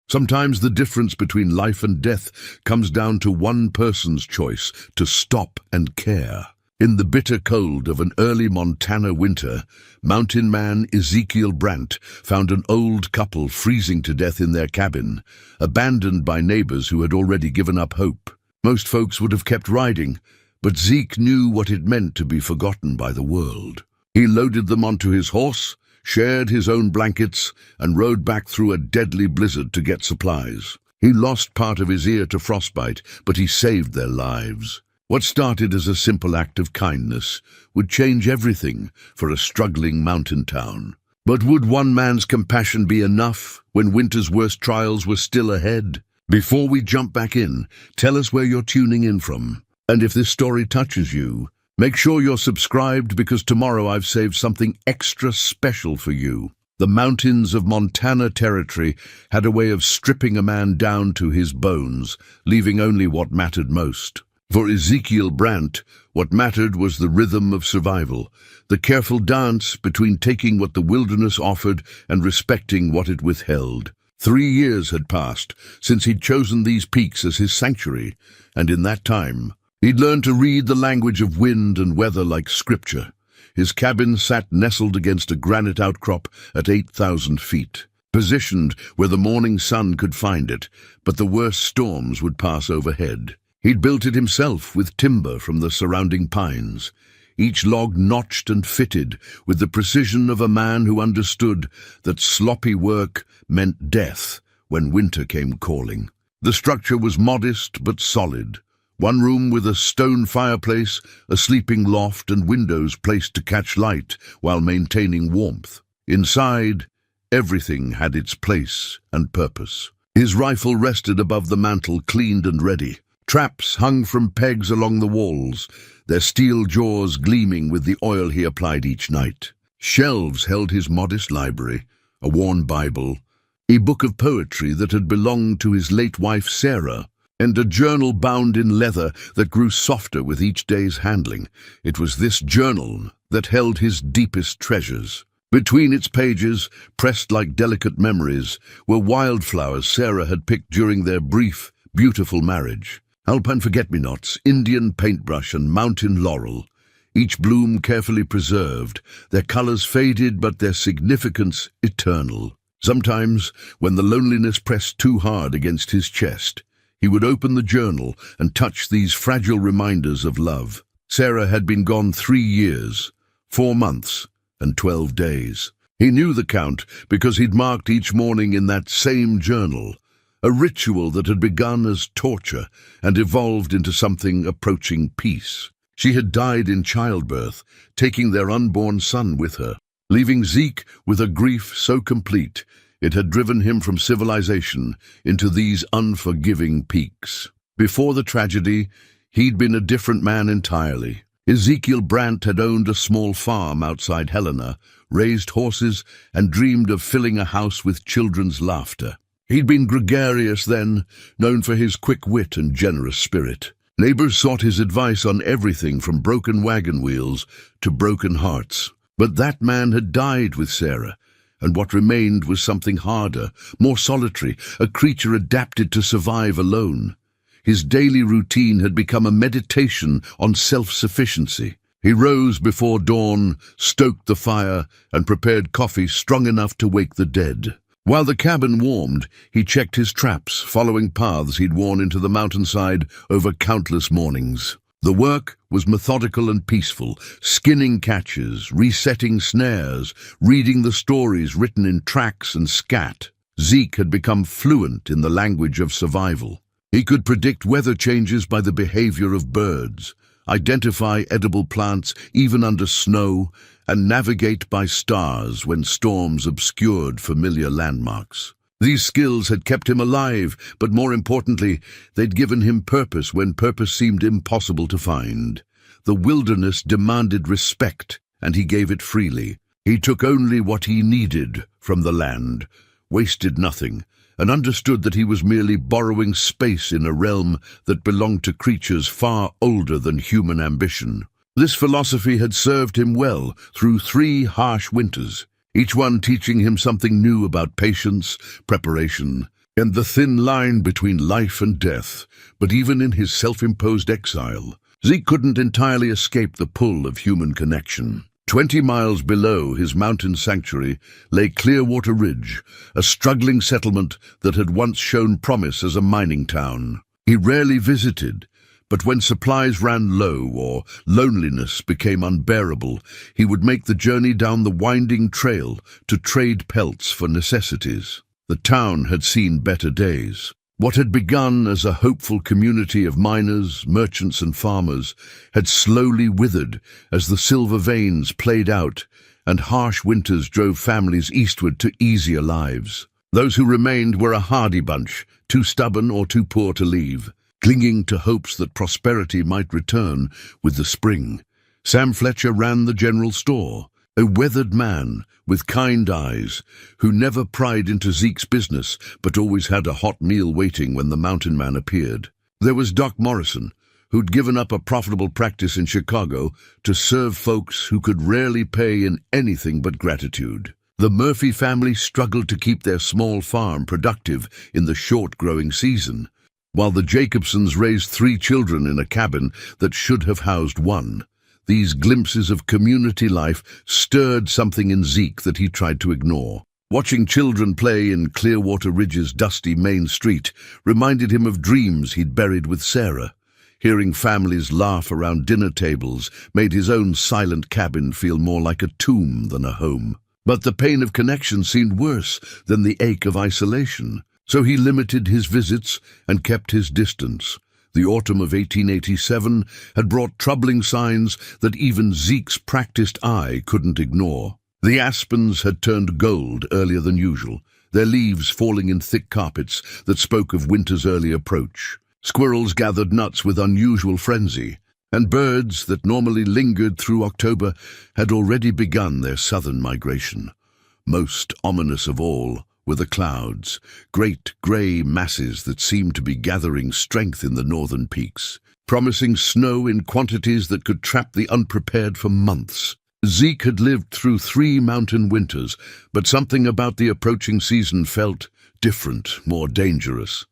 Sometimes the difference between life and death comes down to one person's choice to stop and care. In the bitter cold of an early Montana winter, mountain man Ezekiel Brandt found an old couple freezing to death in their cabin, abandoned by neighbors who had already given up hope. Most folks would have kept riding, but Zeke knew what it meant to be forgotten by the world. He loaded them onto his horse, shared his own blankets, and rode back through a deadly blizzard to get supplies. He lost part of his ear to frostbite, but he saved their lives. What started as a simple act of kindness would change everything for a struggling mountain town. But would one man's compassion be enough when winter's worst trials were still ahead? Before we jump back in, tell us where you're tuning in from. And if this story touches you, make sure you're subscribed, because tomorrow I've saved something extra special for you. The mountains of Montana Territory had a way of stripping a man down to his bones, leaving only what mattered most. For Ezekiel Brandt, what mattered was the rhythm of survival, the careful dance between taking what the wilderness offered and respecting what it withheld. 3 years had passed since he'd chosen these peaks as his sanctuary, and in that time, he'd learned to read the language of wind and weather like scripture. His cabin sat nestled against a granite outcrop at 8,000 feet, positioned where the morning sun could find it, but the worst storms would pass overhead. He'd built it himself with timber from the surrounding pines, each log notched and fitted with the precision of a man who understood that sloppy work meant death when winter came calling. The structure was modest but solid. One room with a stone fireplace, a sleeping loft, and windows placed to catch light while maintaining warmth. Inside, everything had its place and purpose. His rifle rested above the mantel, cleaned and ready. Traps hung from pegs along the walls, their steel jaws gleaming with the oil he applied each night. Shelves held his modest library, a worn Bible, a book of poetry that had belonged to his late wife Sarah, and a journal bound in leather that grew softer with each day's handling. It was this journal that held his deepest treasures. Between its pages, pressed like delicate memories, were wildflowers Sarah had picked during their brief, beautiful marriage. Alpine forget-me-nots, Indian paintbrush, and mountain laurel, each bloom carefully preserved, their colors faded but their significance eternal. Sometimes, when the loneliness pressed too hard against his chest, he would open the journal and touch these fragile reminders of love. Sarah had been gone 3 years, 4 months, and 12 days. He knew the count because he'd marked each morning in that same journal, a ritual that had begun as torture and evolved into something approaching peace. She had died in childbirth, taking their unborn son with her, leaving Zeke with a grief so complete it had driven him from civilization into these unforgiving peaks. Before the tragedy, he'd been a different man entirely. Ezekiel Brandt had owned a small farm outside Helena, raised horses, and dreamed of filling a house with children's laughter. He'd been gregarious then, known for his quick wit and generous spirit. Neighbors sought his advice on everything from broken wagon wheels to broken hearts. But that man had died with Sarah, and what remained was something harder, more solitary, a creature adapted to survive alone. His daily routine had become a meditation on self-sufficiency. He rose before dawn, stoked the fire, and prepared coffee strong enough to wake the dead. While the cabin warmed, he checked his traps, following paths he'd worn into the mountainside over countless mornings. The work was methodical and peaceful, skinning catches, resetting snares, reading the stories written in tracks and scat. Zeke had become fluent in the language of survival. He could predict weather changes by the behavior of birds, identify edible plants even under snow, and navigate by stars when storms obscured familiar landmarks. These skills had kept him alive, but more importantly, they'd given him purpose when purpose seemed impossible to find. The wilderness demanded respect, and he gave it freely. He took only what he needed from the land, wasted nothing, and understood that he was merely borrowing space in a realm that belonged to creatures far older than human ambition. This philosophy had served him well through 3 harsh winters, each one teaching him something new about patience, preparation, and the thin line between life and death. But even in his self-imposed exile, Zeke couldn't entirely escape the pull of human connection. 20 miles below his mountain sanctuary lay Clearwater Ridge, a struggling settlement that had once shown promise as a mining town. He rarely visited, but when supplies ran low or loneliness became unbearable, he would make the journey down the winding trail to trade pelts for necessities. The town had seen better days. What had begun as a hopeful community of miners, merchants and farmers had slowly withered as the silver veins played out and harsh winters drove families eastward to easier lives. Those who remained were a hardy bunch, too stubborn or too poor to leave, clinging to hopes that prosperity might return with the spring. Sam Fletcher ran the general store, a weathered man with kind eyes, who never pried into Zeke's business but always had a hot meal waiting when the mountain man appeared. There was Doc Morrison, who'd given up a profitable practice in Chicago to serve folks who could rarely pay in anything but gratitude. The Murphy family struggled to keep their small farm productive in the short growing season, while the Jacobsons raised 3 children in a cabin that should have housed 1. These glimpses of community life stirred something in Zeke that he tried to ignore. Watching children play in Clearwater Ridge's dusty main street reminded him of dreams he'd buried with Sarah. Hearing families laugh around dinner tables made his own silent cabin feel more like a tomb than a home. But the pain of connection seemed worse than the ache of isolation, so he limited his visits and kept his distance. The autumn of 1887 had brought troubling signs that even Zeke's practiced eye couldn't ignore. The aspens had turned gold earlier than usual, their leaves falling in thick carpets that spoke of winter's early approach. Squirrels gathered nuts with unusual frenzy, and birds that normally lingered through October had already begun their southern migration. Most ominous of all were the clouds, great grey masses that seemed to be gathering strength in the northern peaks, promising snow in quantities that could trap the unprepared for months. Zeke had lived through 3 mountain winters, but something about the approaching season felt different, more dangerous.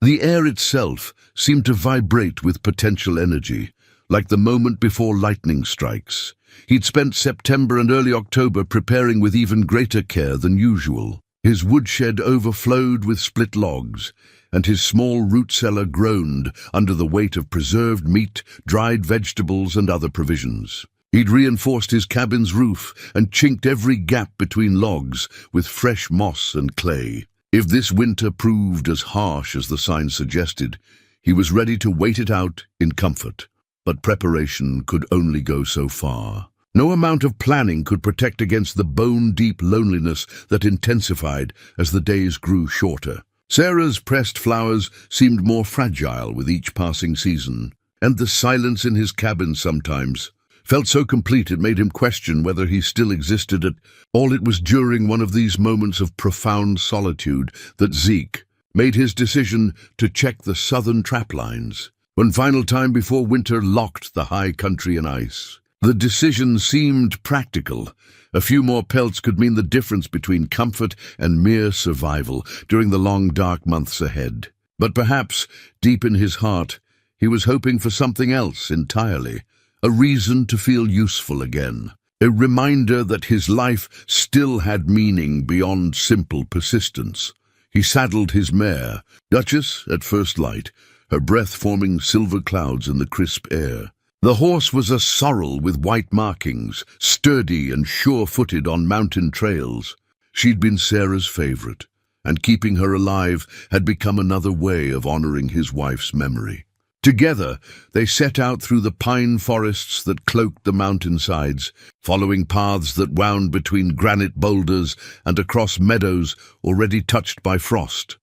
The air itself seemed to vibrate with potential energy, like the moment before lightning strikes. He'd spent September and early October preparing with even greater care than usual. His woodshed overflowed with split logs, and his small root cellar groaned under the weight of preserved meat, dried vegetables, and other provisions. He'd reinforced his cabin's roof and chinked every gap between logs with fresh moss and clay. If this winter proved as harsh as the signs suggested, he was ready to wait it out in comfort. But preparation could only go so far. No amount of planning could protect against the bone-deep loneliness that intensified as the days grew shorter. Sarah's pressed flowers seemed more fragile with each passing season, and the silence in his cabin sometimes felt so complete it made him question whether he still existed at all. It was during one of these moments of profound solitude that Zeke made his decision to check the southern trap lines, one final time before winter locked the high country in ice. The decision seemed practical. A few more pelts could mean the difference between comfort and mere survival during the long, dark months ahead. But perhaps, deep in his heart, he was hoping for something else entirely, a reason to feel useful again, a reminder that his life still had meaning beyond simple persistence. He saddled his mare, Duchess, at first light, her breath forming silver clouds in the crisp air. The horse was a sorrel with white markings, sturdy and sure-footed on mountain trails. She'd been Sarah's favorite, and keeping her alive had become another way of honoring his wife's memory. Together, they set out through the pine forests that cloaked the mountainsides, following paths that wound between granite boulders and across meadows already touched by frost.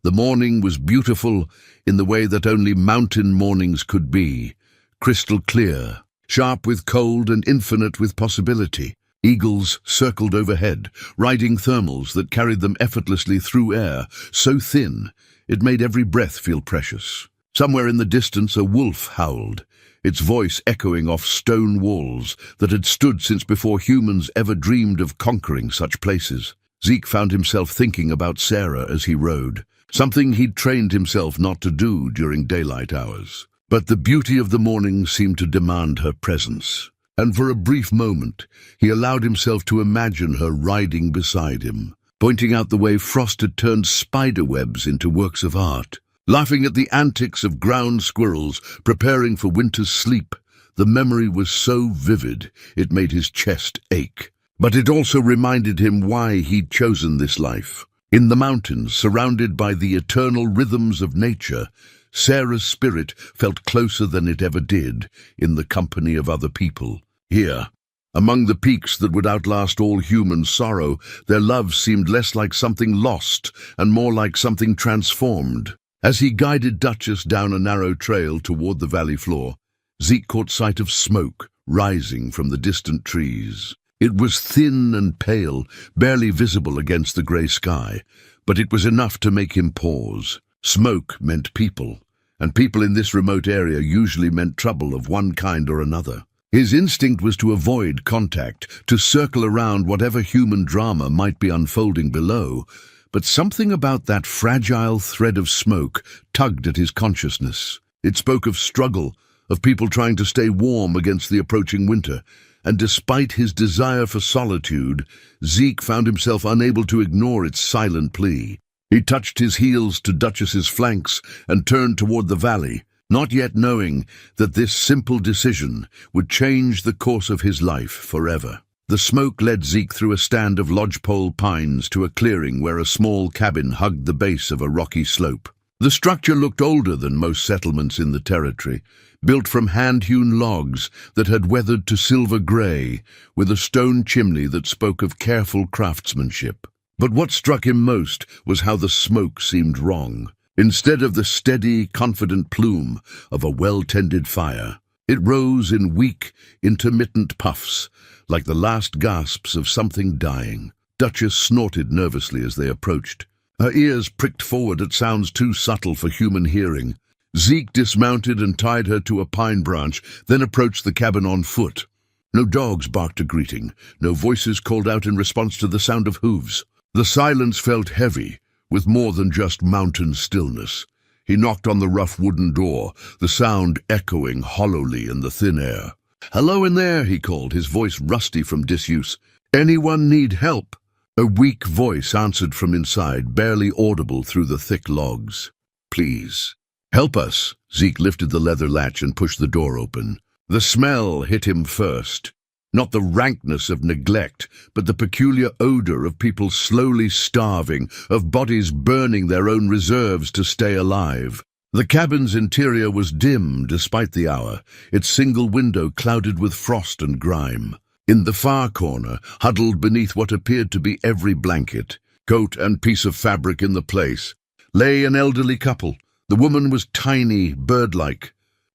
The morning was beautiful in the way that only mountain mornings could be. Crystal clear, sharp with cold and infinite with possibility. Eagles circled overhead, riding thermals that carried them effortlessly through air, so thin it made every breath feel precious. Somewhere in the distance a wolf howled, its voice echoing off stone walls that had stood since before humans ever dreamed of conquering such places. Zeke found himself thinking about Sarah as he rode. something he'd trained himself not to do during daylight hours. But the beauty of the morning seemed to demand her presence, and for a brief moment he allowed himself to imagine her riding beside him, pointing out the way Frost had turned spider webs into works of art, laughing at the antics of ground squirrels preparing for winter's sleep. The memory was so vivid it made his chest ache. But it also reminded him why he'd chosen this life. In the mountains, surrounded by the eternal rhythms of nature, Sarah's spirit felt closer than it ever did in the company of other people. Here, among the peaks that would outlast all human sorrow, their love seemed less like something lost and more like something transformed. As he guided Duchess down a narrow trail toward the valley floor, Zeke caught sight of smoke rising from the distant trees. It was thin and pale, barely visible against the grey sky, but it was enough to make him pause. Smoke meant people, and people in this remote area usually meant trouble of one kind or another. His instinct was to avoid contact, to circle around whatever human drama might be unfolding below, but something about that fragile thread of smoke tugged at his consciousness. It spoke of struggle, of people trying to stay warm against the approaching winter, and despite his desire for solitude, Zeke found himself unable to ignore its silent plea. He touched his heels to Duchess's flanks and turned toward the valley, not yet knowing that this simple decision would change the course of his life forever. The smoke led Zeke through a stand of lodgepole pines to a clearing where a small cabin hugged the base of a rocky slope. The structure looked older than most settlements in the territory, built from hand-hewn logs that had weathered to silver grey, with a stone chimney that spoke of careful craftsmanship. But what struck him most was how the smoke seemed wrong. Instead of the steady, confident plume of a well-tended fire, it rose in weak, intermittent puffs, like the last gasps of something dying. Duchess snorted nervously as they approached. Her ears pricked forward at sounds too subtle for human hearing. Zeke dismounted and tied her to a pine branch, then approached the cabin on foot. No dogs barked a greeting, no voices called out in response to the sound of hooves. The silence felt heavy, with more than just mountain stillness. He knocked on the rough wooden door, the sound echoing hollowly in the thin air. "Hello in there," he called, his voice rusty from disuse. "Anyone need help?" A weak voice answered from inside, barely audible through the thick logs. "Please, help us." Zeke lifted the leather latch and pushed the door open. The smell hit him first. Not the rankness of neglect, but the peculiar odor of people slowly starving, of bodies burning their own reserves to stay alive. The cabin's interior was dim despite the hour, its single window clouded with frost and grime. In the far corner, huddled beneath what appeared to be every blanket, coat and piece of fabric in the place, lay an elderly couple. The woman was tiny, bird-like,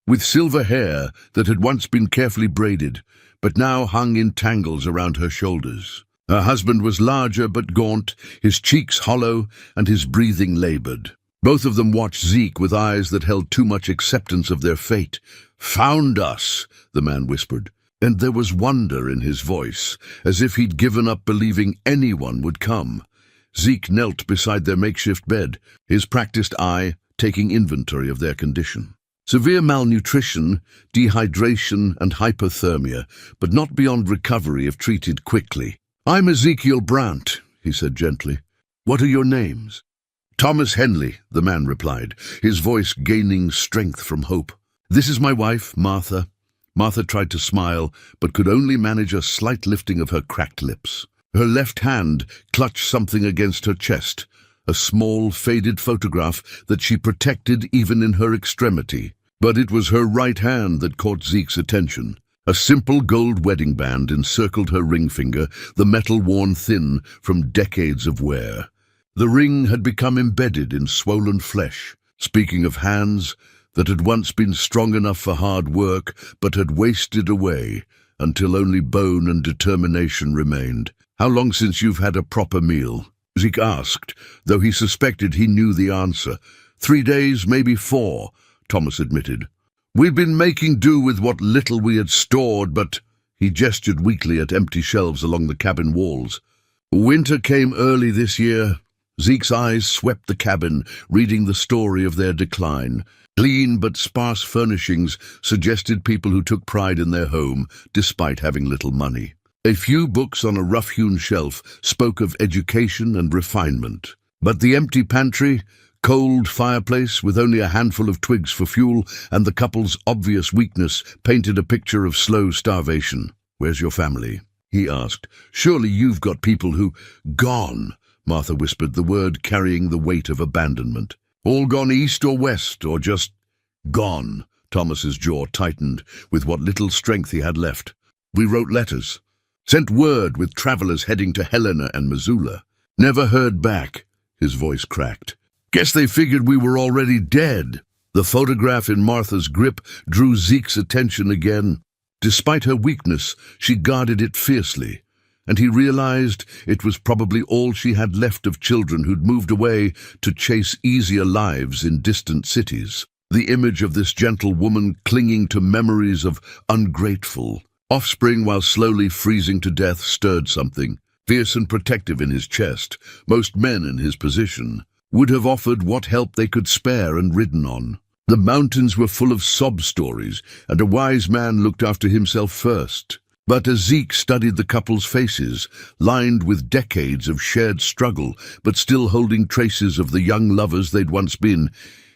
with silver hair that had once been carefully braided, but now hung in tangles around her shoulders. Her husband was larger but gaunt, his cheeks hollow and his breathing labored. Both of them watched Zeke with eyes that held too much acceptance of their fate. "Found us," the man whispered, and there was wonder in his voice, as if he'd given up believing anyone would come. Zeke knelt beside their makeshift bed, his practiced eye taking inventory of their condition. Severe malnutrition, dehydration, and hypothermia, but not beyond recovery if treated quickly. "I'm Ezekiel Brandt," he said gently. "What are your names?" "Thomas Henley," the man replied, his voice gaining strength from hope. "This is my wife, Martha." Martha tried to smile, but could only manage a slight lifting of her cracked lips. Her left hand clutched something against her chest, a small, faded photograph that she protected even in her extremity. But it was her right hand that caught Zeke's attention. A simple gold wedding band encircled her ring finger, the metal worn thin from decades of wear. The ring had become embedded in swollen flesh. Speaking of hands that had once been strong enough for hard work, but had wasted away until only bone and determination remained. "How long since you've had a proper meal?" Zeke asked, though he suspected he knew the answer. 3 days, maybe 4, Thomas admitted. "We'd been making do with what little we had stored, but—" He gestured weakly at empty shelves along the cabin walls. "Winter came early this year. Zeke's eyes swept the cabin, reading the story of their decline. Clean but sparse furnishings suggested people who took pride in their home, despite having little money. A few books on a rough-hewn shelf spoke of education and refinement. But the empty pantry, cold fireplace with only a handful of twigs for fuel, and the couple's obvious weakness painted a picture of slow starvation. "Where's your family?" he asked. "Surely you've got people who—" "Gone," Martha whispered, the word carrying the weight of abandonment. "All gone east or west, or just gone?" Thomas's jaw tightened with what little strength he had left. "We wrote letters, sent word with travelers heading to Helena and Missoula. Never heard back." His voice cracked. "Guess they figured we were already dead." The photograph in Martha's grip drew Zeke's attention again. Despite her weakness, she guarded it fiercely, and he realized it was probably all she had left of children who'd moved away to chase easier lives in distant cities. The image of this gentle woman clinging to memories of ungrateful offspring while slowly freezing to death stirred something. Fierce and protective in his chest, most men in his position would have offered what help they could spare and ridden on. The mountains were full of sob stories, and a wise man looked after himself first. But as Zeke studied the couple's faces, lined with decades of shared struggle, but still holding traces of the young lovers they'd once been,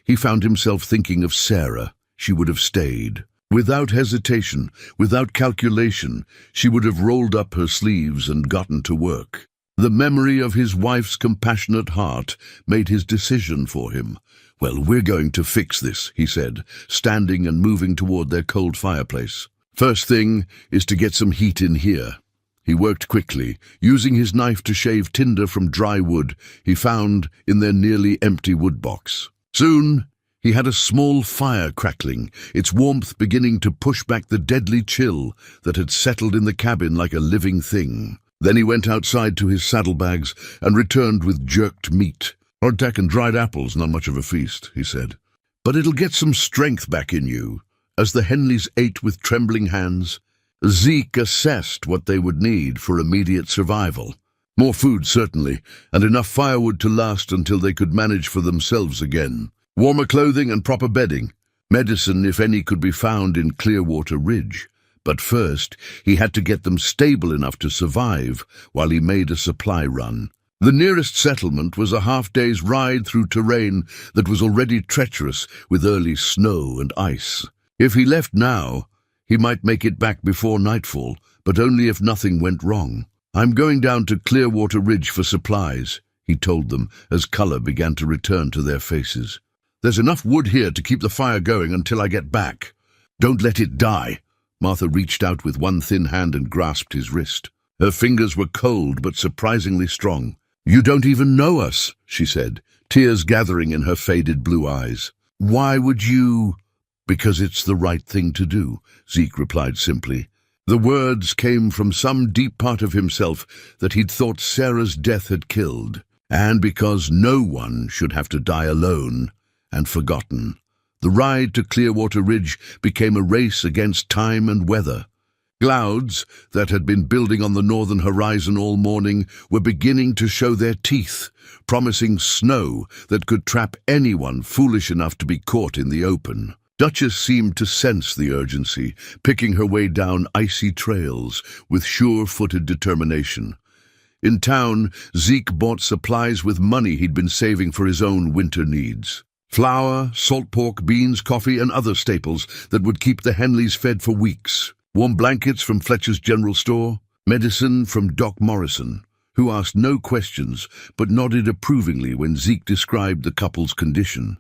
he found himself thinking of Sarah. She would have stayed. Without hesitation, without calculation, she would have rolled up her sleeves and gotten to work. The memory of his wife's compassionate heart made his decision for him. "Well, we're going to fix this," he said, standing and moving toward their cold fireplace. "First thing is to get some heat in here." He worked quickly, using his knife to shave tinder from dry wood he found in their nearly empty wood box. Soon, he had a small fire crackling, its warmth beginning to push back the deadly chill that had settled in the cabin like a living thing. Then he went outside to his saddlebags and returned with jerked meat. "Hardtack and dried apples, not much of a feast," he said. "But it'll get some strength back in you." As the Henleys ate with trembling hands, Zeke assessed what they would need for immediate survival. More food, certainly, and enough firewood to last until they could manage for themselves again. Warmer clothing and proper bedding. Medicine, if any, could be found in Clearwater Ridge. But first, he had to get them stable enough to survive while he made a supply run. The nearest settlement was a half-day's ride through terrain that was already treacherous with early snow and ice. If he left now, he might make it back before nightfall, but only if nothing went wrong. "I'm going down to Clearwater Ridge for supplies," he told them as color began to return to their faces. "There's enough wood here to keep the fire going until I get back. Don't let it die." Martha reached out with one thin hand and grasped his wrist. Her fingers were cold but surprisingly strong. "You don't even know us," she said, tears gathering in her faded blue eyes. "Why would you—" "Because it's the right thing to do," Zeke replied simply. The words came from some deep part of himself that he'd thought Sarah's death had killed, and because no one should have to die alone and forgotten. The ride to Clearwater Ridge became a race against time and weather. Clouds that had been building on the northern horizon all morning were beginning to show their teeth, promising snow that could trap anyone foolish enough to be caught in the open. Duchess seemed to sense the urgency, picking her way down icy trails with sure-footed determination. In town, Zeke bought supplies with money he'd been saving for his own winter needs. Flour, salt pork, beans, coffee, and other staples that would keep the Henleys fed for weeks. Warm blankets from Fletcher's General Store, medicine from Doc Morrison, who asked no questions but nodded approvingly when Zeke described the couple's condition.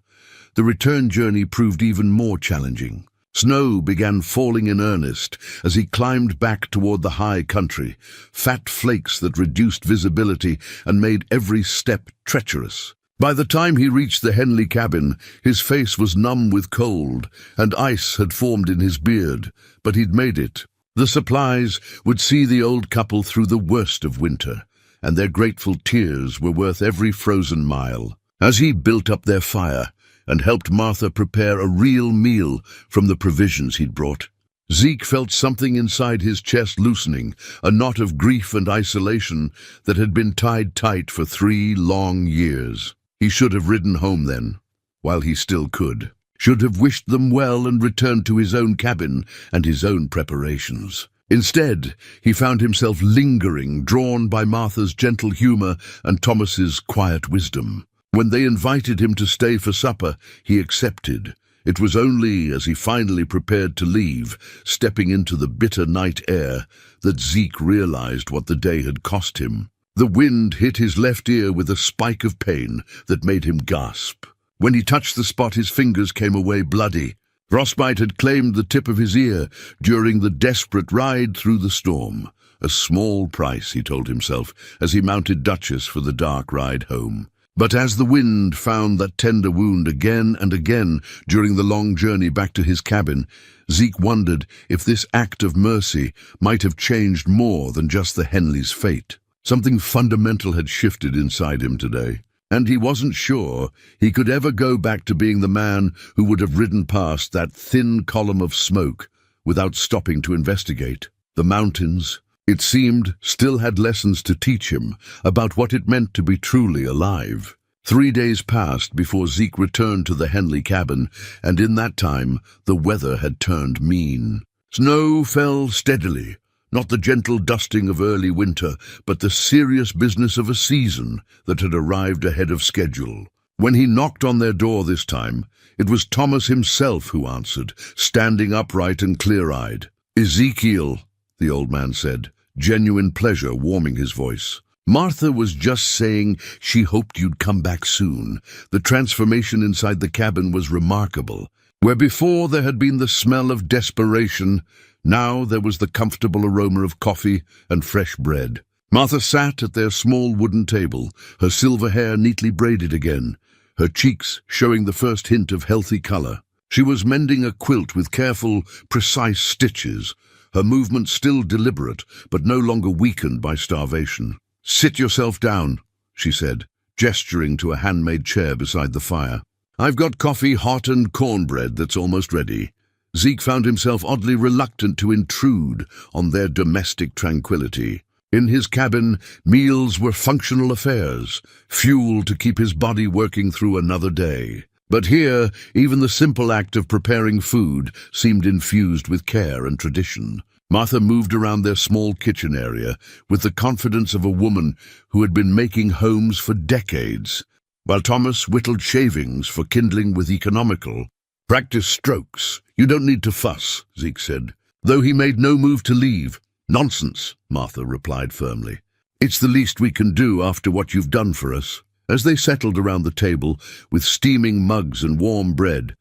The return journey proved even more challenging. Snow began falling in earnest as he climbed back toward the high country, fat flakes that reduced visibility and made every step treacherous. By the time he reached the Henley cabin, his face was numb with cold, and ice had formed in his beard, but he'd made it. The supplies would see the old couple through the worst of winter, and their grateful tears were worth every frozen mile. As he built up their fire and helped Martha prepare a real meal from the provisions he'd brought, Zeke felt something inside his chest loosening, a knot of grief and isolation that had been tied tight for 3 long years. He should have ridden home then, while he still could. Should have wished them well and returned to his own cabin and his own preparations. Instead, he found himself lingering, drawn by Martha's gentle humor and Thomas's quiet wisdom. When they invited him to stay for supper, he accepted. It was only as he finally prepared to leave, stepping into the bitter night air, that Zeke realized what the day had cost him. The wind hit his left ear with a spike of pain that made him gasp. When he touched the spot, his fingers came away bloody. Frostbite had claimed the tip of his ear during the desperate ride through the storm. A small price, he told himself, as he mounted Duchess for the dark ride home. But as the wind found that tender wound again and again during the long journey back to his cabin, Zeke wondered if this act of mercy might have changed more than just the Henleys' fate. Something fundamental had shifted inside him today, and he wasn't sure he could ever go back to being the man who would have ridden past that thin column of smoke without stopping to investigate. The mountains, it seemed, still had lessons to teach him about what it meant to be truly alive. 3 days passed before Zeke returned to the Henley cabin, and in that time the weather had turned mean. Snow fell steadily, not the gentle dusting of early winter, but the serious business of a season that had arrived ahead of schedule. When he knocked on their door this time, it was Thomas himself who answered, standing upright and clear-eyed. "Ezekiel," the old man said, genuine pleasure warming his voice. "Martha was just saying she hoped you'd come back soon." The transformation inside the cabin was remarkable. Where before there had been the smell of desperation, now there was the comfortable aroma of coffee and fresh bread. Martha sat at their small wooden table, her silver hair neatly braided again, her cheeks showing the first hint of healthy color. She was mending a quilt with careful, precise stitches, her movements still deliberate, but no longer weakened by starvation. "Sit yourself down," she said, gesturing to a handmade chair beside the fire. "I've got coffee hot and cornbread that's almost ready." Zeke found himself oddly reluctant to intrude on their domestic tranquility. In his cabin, meals were functional affairs, fuel to keep his body working through another day. But here, even the simple act of preparing food seemed infused with care and tradition. Martha moved around their small kitchen area with the confidence of a woman who had been making homes for decades, while Thomas whittled shavings for kindling with economical. "Practice strokes. You don't need to fuss," Zeke said, though he made no move to leave. "Nonsense," Martha replied firmly. "It's the least we can do after what you've done for us." As they settled around the table with steaming mugs and warm bread,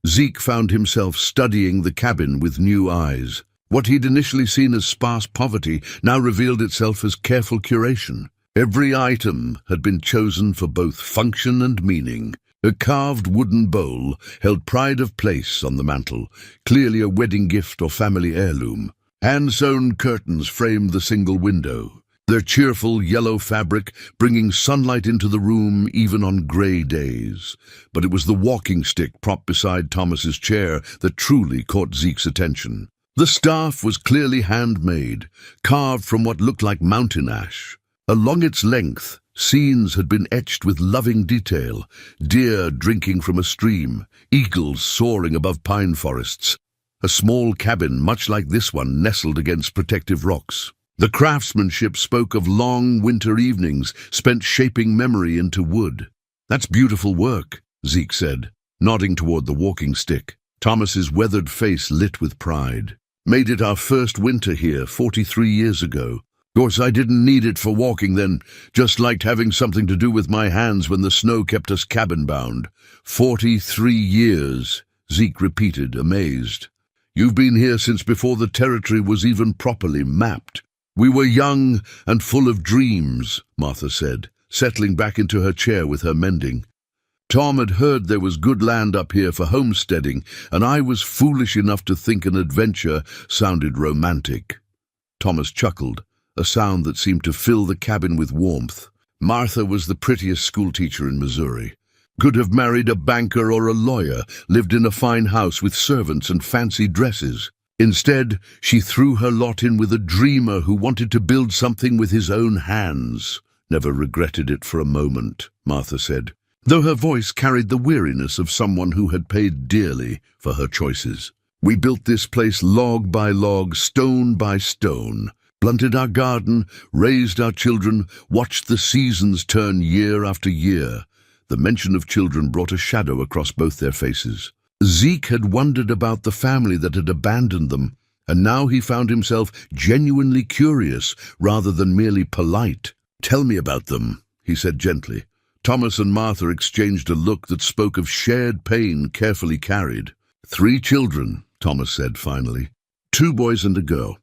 Zeke found himself studying the cabin with new eyes. What he'd initially seen as sparse poverty now revealed itself as careful curation. Every item had been chosen for both function and meaning. A carved wooden bowl held pride of place on the mantel, clearly a wedding gift or family heirloom. Hand-sewn curtains framed the single window, their cheerful yellow fabric bringing sunlight into the room even on grey days. But it was the walking stick propped beside Thomas's chair that truly caught Zeke's attention. The staff was clearly handmade, carved from what looked like mountain ash. Along its length, scenes had been etched with loving detail: deer drinking from a stream, eagles soaring above pine forests. A small cabin, much like this one, nestled against protective rocks. The craftsmanship spoke of long winter evenings spent shaping memory into wood. "That's beautiful work," Zeke said, nodding toward the walking stick. Thomas's weathered face lit with pride. "Made it our first winter here 43 years ago. Of course, I didn't need it for walking then, just liked having something to do with my hands when the snow kept us cabin-bound." 43 years, Zeke repeated, amazed. "You've been here since before the territory was even properly mapped." "We were young and full of dreams," Martha said, settling back into her chair with her mending. "Tom had heard there was good land up here for homesteading, and I was foolish enough to think an adventure sounded romantic." Thomas chuckled, a sound that seemed to fill the cabin with warmth. Martha was the prettiest schoolteacher in Missouri. Could have married a banker or a lawyer, lived in a fine house with servants and fancy dresses. Instead, she threw her lot in with a dreamer who wanted to build something with his own hands. Never regretted it for a moment, Martha said, though her voice carried the weariness of someone who had paid dearly for her choices. We built this place log by log, stone by stone, blunted our garden, raised our children, watched the seasons turn year after year. The mention of children brought a shadow across both their faces. Zeke had wondered about the family that had abandoned them, and now he found himself genuinely curious rather than merely polite. "Tell me about them," he said gently. Thomas and Martha exchanged a look that spoke of shared pain carefully carried. "3 children," Thomas said finally. 2 boys and a girl.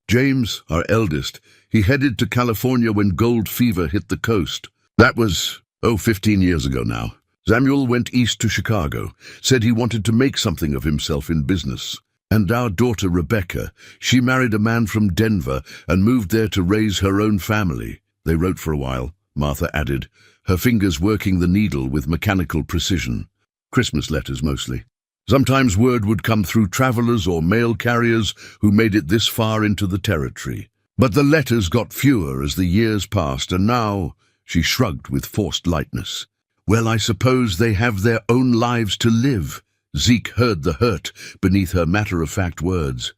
James, our eldest, he headed to California when gold fever hit the coast. That was, 15 years ago now. Samuel went east to Chicago, said he wanted to make something of himself in business. And our daughter Rebecca, she married a man from Denver and moved there to raise her own family. They wrote for a while, Martha added, her fingers working the needle with mechanical precision. Christmas letters mostly. Sometimes word would come through travelers or mail carriers who made it this far into the territory. But the letters got fewer as the years passed, and now, she shrugged with forced lightness. "Well, I suppose they have their own lives to live." Zeke heard the hurt beneath her matter-of-fact words.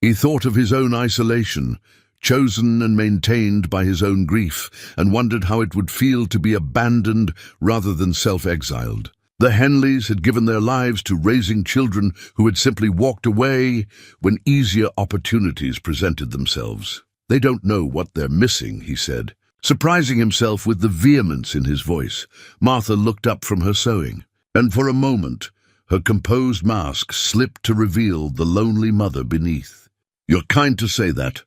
He thought of his own isolation, chosen and maintained by his own grief, and wondered how it would feel to be abandoned rather than self-exiled. The Henleys had given their lives to raising children who had simply walked away when easier opportunities presented themselves. "They don't know what they're missing," he said, surprising himself with the vehemence in his voice. Martha looked up from her sewing, and for a moment, her composed mask slipped to reveal the lonely mother beneath. "You're kind to say that.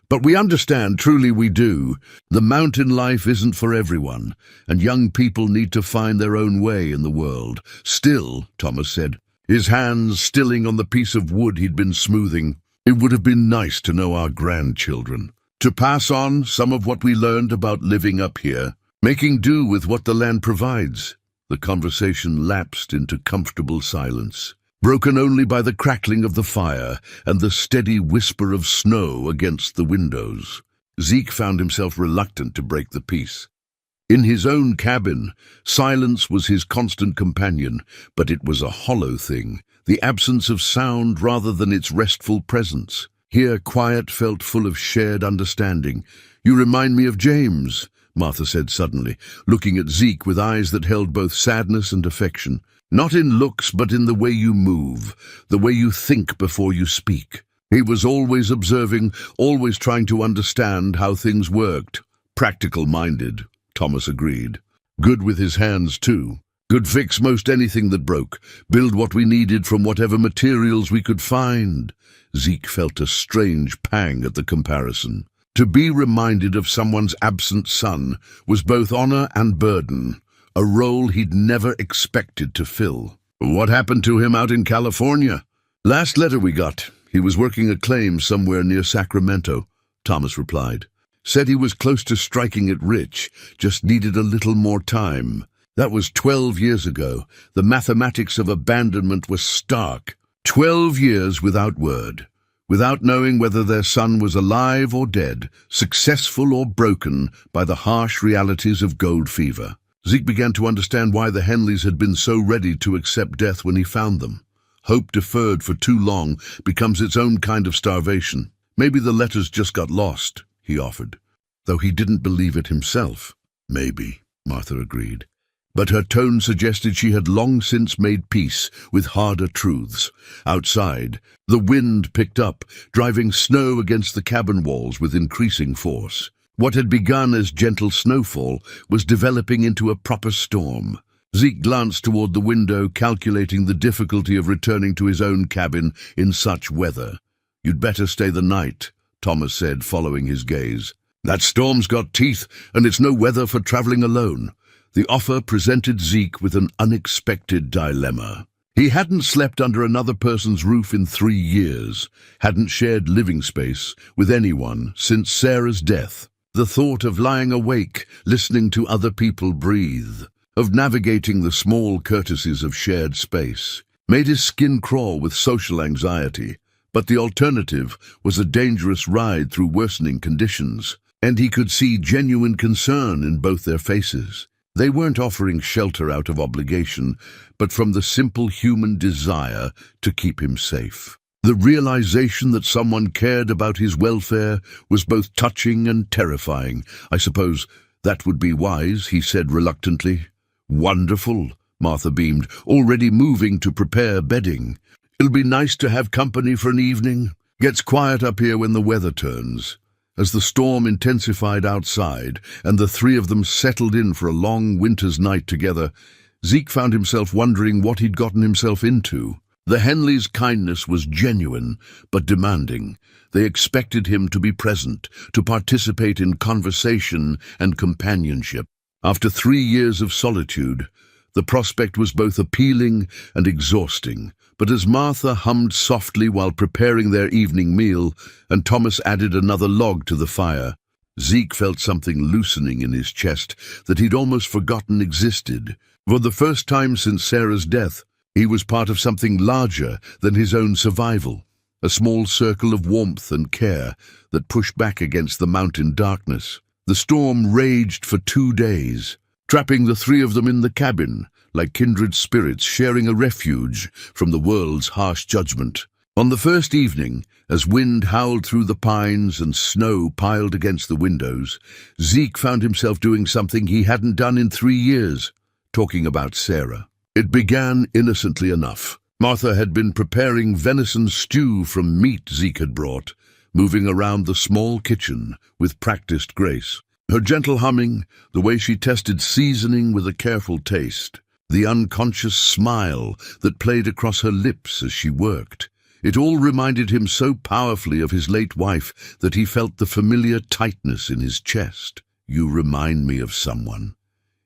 But we understand, truly we do. The mountain life isn't for everyone, and young people need to find their own way in the world." "Still," Thomas said, his hands stilling on the piece of wood he'd been smoothing, "it would have been nice to know our grandchildren, to pass on some of what we learned about living up here, making do with what the land provides." The conversation lapsed into comfortable silence, broken only by the crackling of the fire and the steady whisper of snow against the windows. Zeke found himself reluctant to break the peace. In his own cabin, silence was his constant companion, but it was a hollow thing, the absence of sound rather than its restful presence. Here quiet felt full of shared understanding. "You remind me of James," Martha said suddenly, looking at Zeke with eyes that held both sadness and affection. "Not in looks, but in the way you move, the way you think before you speak." He was always observing, always trying to understand how things worked. "Practical-minded," Thomas agreed. "Good with his hands, too. Could fix most anything that broke, build what we needed from whatever materials we could find." Zeke felt a strange pang at the comparison. To be reminded of someone's absent son was both honor and burden, a role he'd never expected to fill. "What happened to him out in California?" "Last letter we got, he was working a claim somewhere near Sacramento," Thomas replied. "Said he was close to striking it rich, just needed a little more time. That was 12 years ago. The mathematics of abandonment was stark. 12 years without word, without knowing whether their son was alive or dead, successful or broken by the harsh realities of gold fever." Zeke began to understand why the Henleys had been so ready to accept death when he found them. Hope deferred for too long becomes its own kind of starvation. "Maybe the letters just got lost," he offered, though he didn't believe it himself. "Maybe," Martha agreed. But her tone suggested she had long since made peace with harder truths. Outside, the wind picked up, driving snow against the cabin walls with increasing force. What had begun as gentle snowfall was developing into a proper storm. Zeke glanced toward the window, calculating the difficulty of returning to his own cabin in such weather. "You'd better stay the night," Thomas said, following his gaze. "That storm's got teeth, and it's no weather for traveling alone." The offer presented Zeke with an unexpected dilemma. He hadn't slept under another person's roof in 3 years, hadn't shared living space with anyone since Sarah's death. The thought of lying awake, listening to other people breathe, of navigating the small courtesies of shared space, made his skin crawl with social anxiety. But the alternative was a dangerous ride through worsening conditions, and he could see genuine concern in both their faces. They weren't offering shelter out of obligation, but from the simple human desire to keep him safe. The realization that someone cared about his welfare was both touching and terrifying. "I suppose that would be wise," he said reluctantly. "Wonderful," Martha beamed, already moving to prepare bedding. "It'll be nice to have company for an evening. Gets quiet up here when the weather turns." As the storm intensified outside and the three of them settled in for a long winter's night together, Zeke found himself wondering what he'd gotten himself into. The Henleys' kindness was genuine, but demanding. They expected him to be present, to participate in conversation and companionship. After 3 years of solitude, the prospect was both appealing and exhausting. But as Martha hummed softly while preparing their evening meal, and Thomas added another log to the fire, Zeke felt something loosening in his chest that he'd almost forgotten existed. For the first time since Sarah's death, he was part of something larger than his own survival, a small circle of warmth and care that pushed back against the mountain darkness. The storm raged for 2 days, trapping the three of them in the cabin, like kindred spirits sharing a refuge from the world's harsh judgment. On the first evening, as wind howled through the pines and snow piled against the windows, Zeke found himself doing something he hadn't done in 3 years, talking about Sarah. It began innocently enough. Martha had been preparing venison stew from meat Zeke had brought, moving around the small kitchen with practiced grace. Her gentle humming, the way she tested seasoning with a careful taste, the unconscious smile that played across her lips as she worked. It all reminded him so powerfully of his late wife that he felt the familiar tightness in his chest. "You remind me of someone,"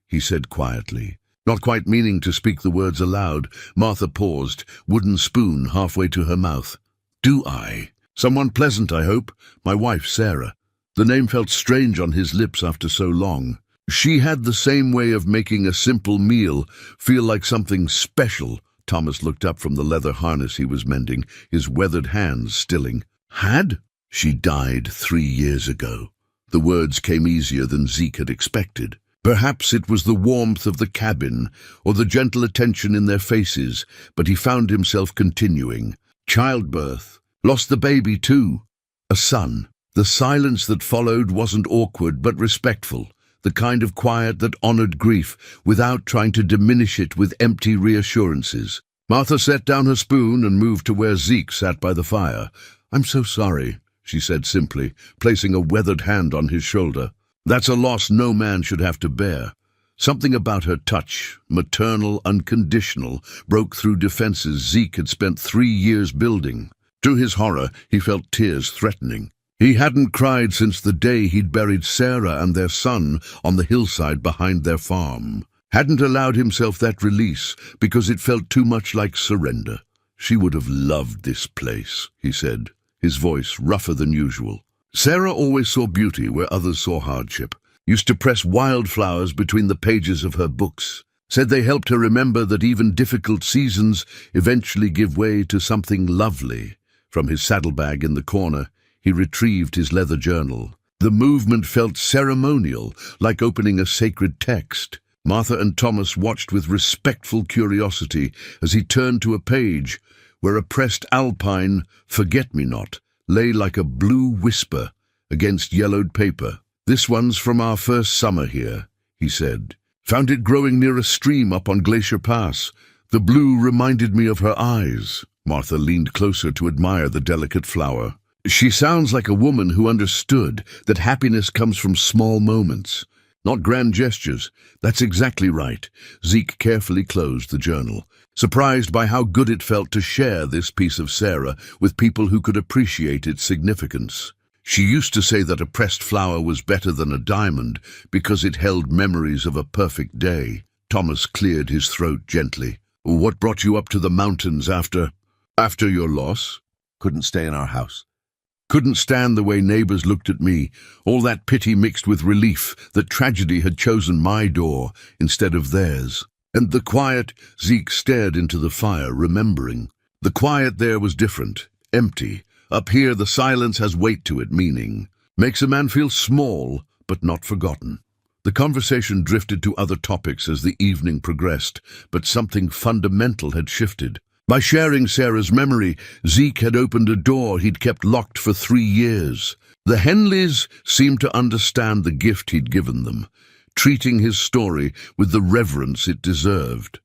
he said quietly. Not quite meaning to speak the words aloud, Martha paused, wooden spoon halfway to her mouth. "Do I? Someone pleasant, I hope. My wife, Sarah." The name felt strange on his lips after so long. She had the same way of making a simple meal feel like something special. Thomas looked up from the leather harness he was mending, his weathered hands stilling. "Had? She died 3 years ago." The words came easier than Zeke had expected. Perhaps it was the warmth of the cabin or the gentle attention in their faces, but he found himself continuing. "Childbirth. Lost the baby too. A son." The silence that followed wasn't awkward but respectful, the kind of quiet that honored grief without trying to diminish it with empty reassurances. Martha set down her spoon and moved to where Zeke sat by the fire. "I'm so sorry," she said simply, placing a weathered hand on his shoulder. "That's a loss no man should have to bear." Something about her touch, maternal, unconditional, broke through defenses Zeke had spent 3 years building. To his horror, he felt tears threatening. He hadn't cried since the day he'd buried Sarah and their son on the hillside behind their farm. Hadn't allowed himself that release because it felt too much like surrender. "She would have loved this place," he said, his voice rougher than usual. Sarah always saw beauty where others saw hardship. Used to press wildflowers between the pages of her books. Said they helped her remember that even difficult seasons eventually give way to something lovely. From his saddlebag in the corner, he retrieved his leather journal. The movement felt ceremonial, like opening a sacred text. Martha and Thomas watched with respectful curiosity as he turned to a page where a pressed alpine forget-me-not lay like a blue whisper against yellowed paper. "This one's from our first summer here," he said. "Found it growing near a stream up on Glacier Pass. The blue reminded me of her eyes." Martha leaned closer to admire the delicate flower. "She sounds like a woman who understood that happiness comes from small moments, not grand gestures." "That's exactly right." Zeke carefully closed the journal, surprised by how good it felt to share this piece of Sarah with people who could appreciate its significance. She used to say that a pressed flower was better than a diamond because it held memories of a perfect day. Thomas cleared his throat gently. "What brought you up to the mountains after your loss?" "Couldn't stay in our house." "Couldn't stand the way neighbors looked at me, all that pity mixed with relief that tragedy had chosen my door instead of theirs. And the quiet," Zeke stared into the fire, remembering. "The quiet there was different, empty. Up here, the silence has weight to it, meaning. Makes a man feel small, but not forgotten. The conversation drifted to other topics as the evening progressed, but something fundamental had shifted. By sharing Sarah's memory, Zeke had opened a door he'd kept locked for 3 years. The Henleys seemed to understand the gift he'd given them, treating his story with the reverence it deserved.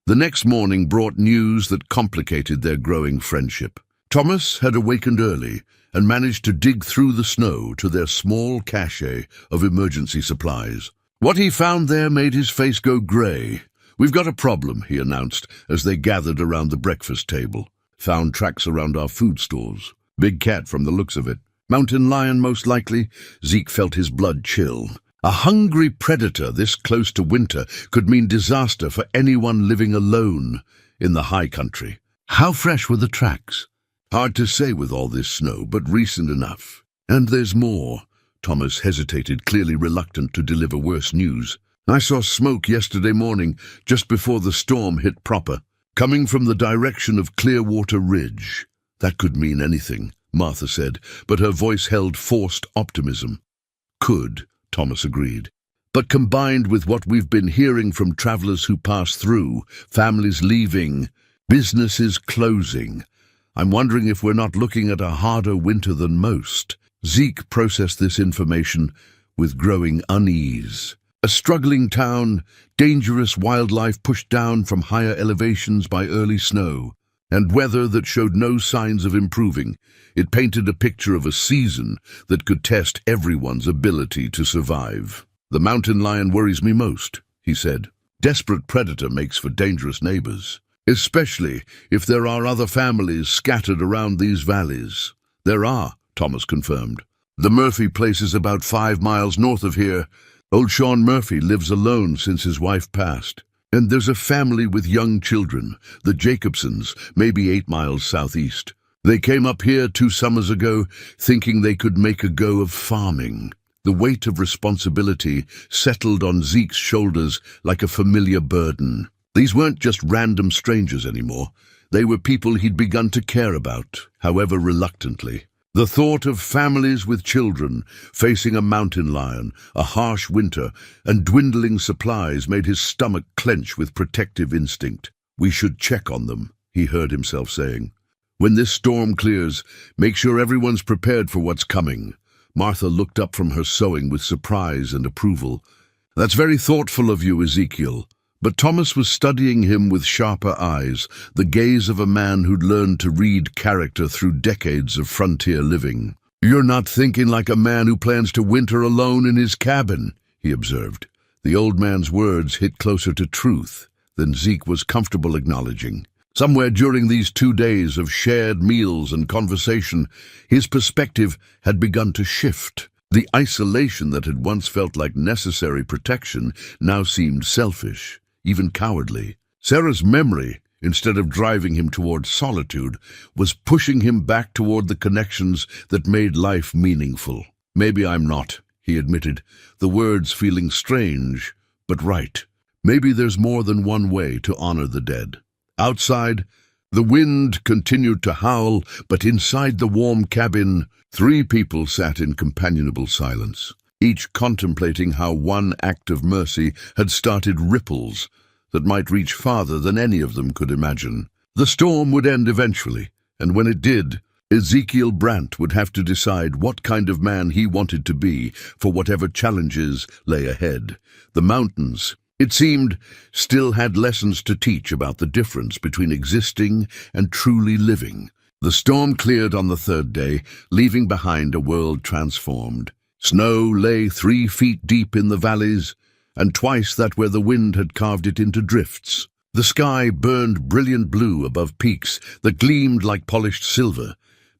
The next morning brought news that complicated their growing friendship. Thomas had awakened early and managed to dig through the snow to their small cache of emergency supplies. What he found there made his face go grey. "We've got a problem," he announced as they gathered around the breakfast table. "Found tracks around our food stores. Big cat from the looks of it. Mountain lion, most likely." Zeke felt his blood chill. A hungry predator this close to winter could mean disaster for anyone living alone in the high country. How fresh were the tracks? Hard to say with all this snow, but recent enough. "And there's more." Thomas hesitated, clearly reluctant to deliver worse news. "I saw smoke yesterday morning, just before the storm hit proper, coming from the direction of Clearwater Ridge." "That could mean anything," Martha said, but her voice held forced optimism. "Could," Thomas agreed. "But combined with what we've been hearing from travelers who pass through, families leaving, businesses closing, I'm wondering if we're not looking at a harder winter than most." Zeke processed this information with growing unease. A struggling town, dangerous wildlife pushed down from higher elevations by early snow, and weather that showed no signs of improving. It painted a picture of a season that could test everyone's ability to survive. "The mountain lion worries me most," he said. "Desperate predator makes for dangerous neighbors, especially if there are other families scattered around these valleys." "There are," Thomas confirmed. "The Murphy place is about 5 miles north of here. Old Sean Murphy lives alone since his wife passed. And there's a family with young children, the Jacobsons, maybe 8 miles southeast. They came up here 2 summers ago, thinking they could make a go of farming." The weight of responsibility settled on Zeke's shoulders like a familiar burden. These weren't just random strangers anymore. They were people he'd begun to care about, however reluctantly. The thought of families with children facing a mountain lion, a harsh winter, and dwindling supplies made his stomach clench with protective instinct. "We should check on them," he heard himself saying. "When this storm clears, make sure everyone's prepared for what's coming." Martha looked up from her sewing with surprise and approval. "That's very thoughtful of you, Ezekiel." But Thomas was studying him with sharper eyes, the gaze of a man who'd learned to read character through decades of frontier living. "You're not thinking like a man who plans to winter alone in his cabin," he observed. The old man's words hit closer to truth than Zeke was comfortable acknowledging. Somewhere during these 2 days of shared meals and conversation, his perspective had begun to shift. The isolation that had once felt like necessary protection now seemed selfish, even cowardly. Sarah's memory, instead of driving him toward solitude, was pushing him back toward the connections that made life meaningful. "Maybe I'm not," he admitted, the words feeling strange, but right. Maybe there's more than one way to honor the dead. Outside, the wind continued to howl, but inside the warm cabin, 3 people sat in companionable silence, each contemplating how one act of mercy had started ripples that might reach farther than any of them could imagine. The storm would end eventually, and when it did, Ezekiel Brandt would have to decide what kind of man he wanted to be for whatever challenges lay ahead. The mountains, it seemed, still had lessons to teach about the difference between existing and truly living. The storm cleared on the 3rd day, leaving behind a world transformed. Snow lay 3 feet deep in the valleys, and twice that where the wind had carved it into drifts. The sky burned brilliant blue above peaks that gleamed like polished silver,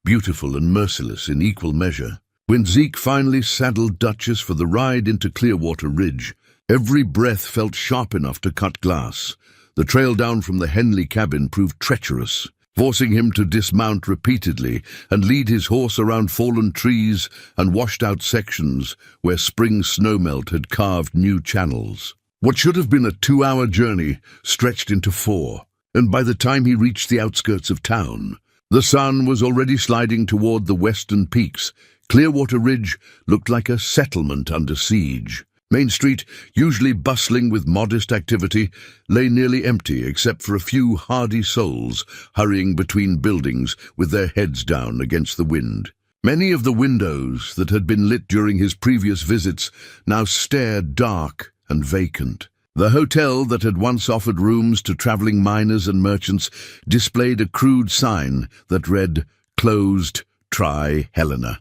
beautiful and merciless in equal measure. When Zeke finally saddled Duchess for the ride into Clearwater Ridge, every breath felt sharp enough to cut glass. The trail down from the Henley cabin proved treacherous, forcing him to dismount repeatedly and lead his horse around fallen trees and washed-out sections where spring snowmelt had carved new channels. What should have been a 2-hour journey stretched into 4, and by the time he reached the outskirts of town, The sun was already sliding toward the western peaks. Clearwater Ridge looked like a settlement under siege. Main Street, usually bustling with modest activity, lay nearly empty except for a few hardy souls hurrying between buildings with their heads down against the wind. Many of the windows that had been lit during his previous visits now stared dark and vacant. The hotel that had once offered rooms to traveling miners and merchants displayed a crude sign that read, "Closed, try Helena."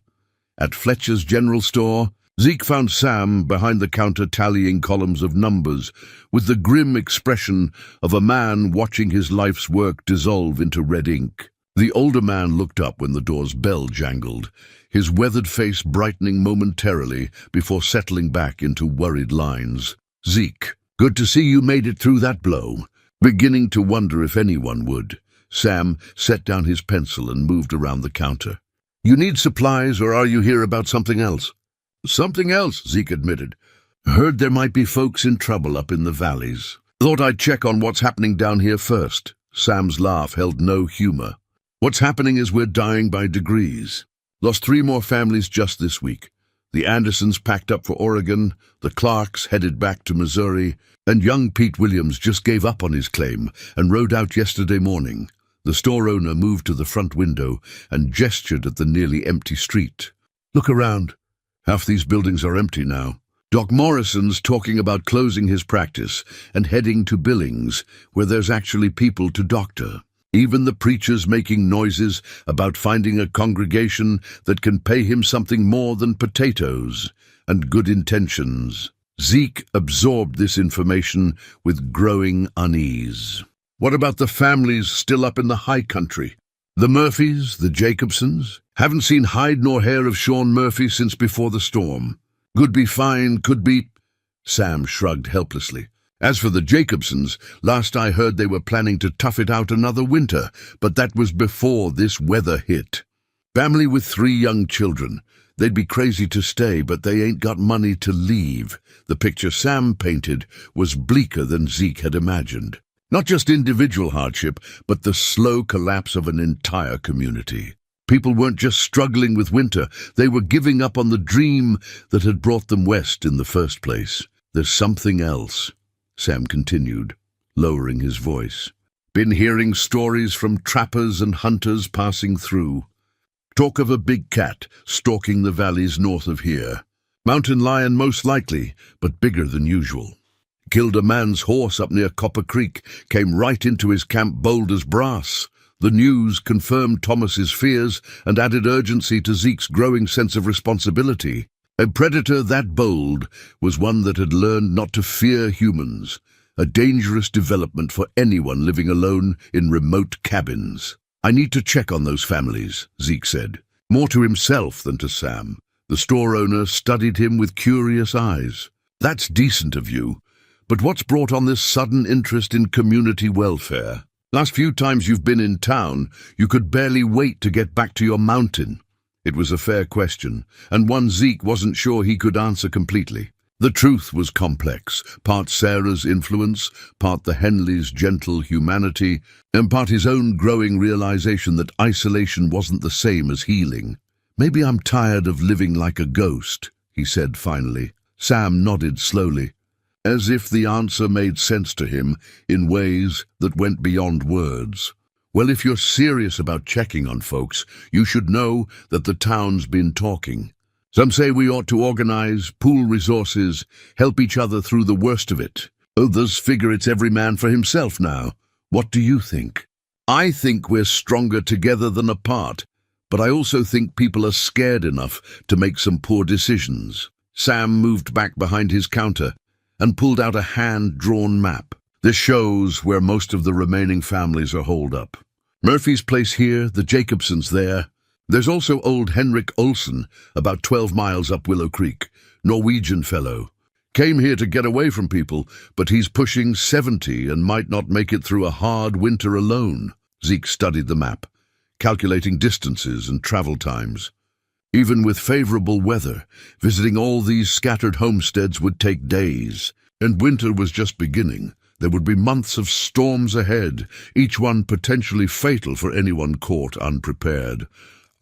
At Fletcher's General Store, Zeke found Sam behind the counter tallying columns of numbers, with the grim expression of a man watching his life's work dissolve into red ink. The older man looked up when the door's bell jangled, his weathered face brightening momentarily before settling back into worried lines. "Zeke, good to see you made it through that blow." Beginning to wonder if anyone would, Sam set down his pencil and moved around the counter. "You need supplies, or are you here about something else?" "Something else," Zeke admitted. "Heard there might be folks in trouble up in the valleys. Thought I'd check on what's happening down here first." Sam's laugh held no humor. "What's happening is we're dying by degrees. Lost 3 more families just this week. The Andersons packed up for Oregon, the Clarks headed back to Missouri, and young Pete Williams just gave up on his claim and rode out yesterday morning." The store owner moved to the front window and gestured at the nearly empty street. "Look around. Half these buildings are empty now. Doc Morrison's talking about closing his practice and heading to Billings, where there's actually people to doctor. Even the preacher's making noises about finding a congregation that can pay him something more than potatoes and good intentions." Zeke absorbed this information with growing unease. "What about the families still up in the high country? The Murphys, the Jacobsons? Haven't seen hide nor hair of Sean Murphy since before the storm. Could be fine, could be—" Sam shrugged helplessly. "As for the Jacobsons, last I heard they were planning to tough it out another winter, but that was before this weather hit. Family with 3 young children. They'd be crazy to stay, but they ain't got money to leave." The picture Sam painted was bleaker than Zeke had imagined. Not just individual hardship, but the slow collapse of an entire community. People weren't just struggling with winter, they were giving up on the dream that had brought them west in the first place. "There's something else," Sam continued, lowering his voice. "Been hearing stories from trappers and hunters passing through. Talk of a big cat stalking the valleys north of here. Mountain lion most likely, but bigger than usual. Killed a man's horse up near Copper Creek, came right into his camp bold as brass." The news confirmed Thomas's fears and added urgency to Zeke's growing sense of responsibility. A predator that bold was one that had learned not to fear humans, a dangerous development for anyone living alone in remote cabins. "I need to check on those families," Zeke said, more to himself than to Sam. The store owner studied him with curious eyes. "That's decent of you. But what's brought on this sudden interest in community welfare? Last few times you've been in town, you could barely wait to get back to your mountain." It was a fair question, and one Zeke wasn't sure he could answer completely. The truth was complex, part Sarah's influence, part the Henleys' gentle humanity, and part his own growing realization that isolation wasn't the same as healing. "Maybe I'm tired of living like a ghost," he said finally. Sam nodded slowly, as if the answer made sense to him in ways that went beyond words. "Well, if you're serious about checking on folks, you should know that the town's been talking. Some say we ought to organize, pool resources, help each other through the worst of it. Others figure it's every man for himself now. What do you think?" "I think we're stronger together than apart, but I also think people are scared enough to make some poor decisions." Sam moved back behind his counter and pulled out a hand-drawn map. "This shows where most of the remaining families are holed up. Murphy's place here, the Jacobsons there. There's also old Henrik Olsen, about 12 miles up Willow Creek, Norwegian fellow. Came here to get away from people, but he's pushing 70 and might not make it through a hard winter alone." Zeke studied the map, calculating distances and travel times. Even with favorable weather, visiting all these scattered homesteads would take days, and winter was just beginning. There would be months of storms ahead, each one potentially fatal for anyone caught unprepared.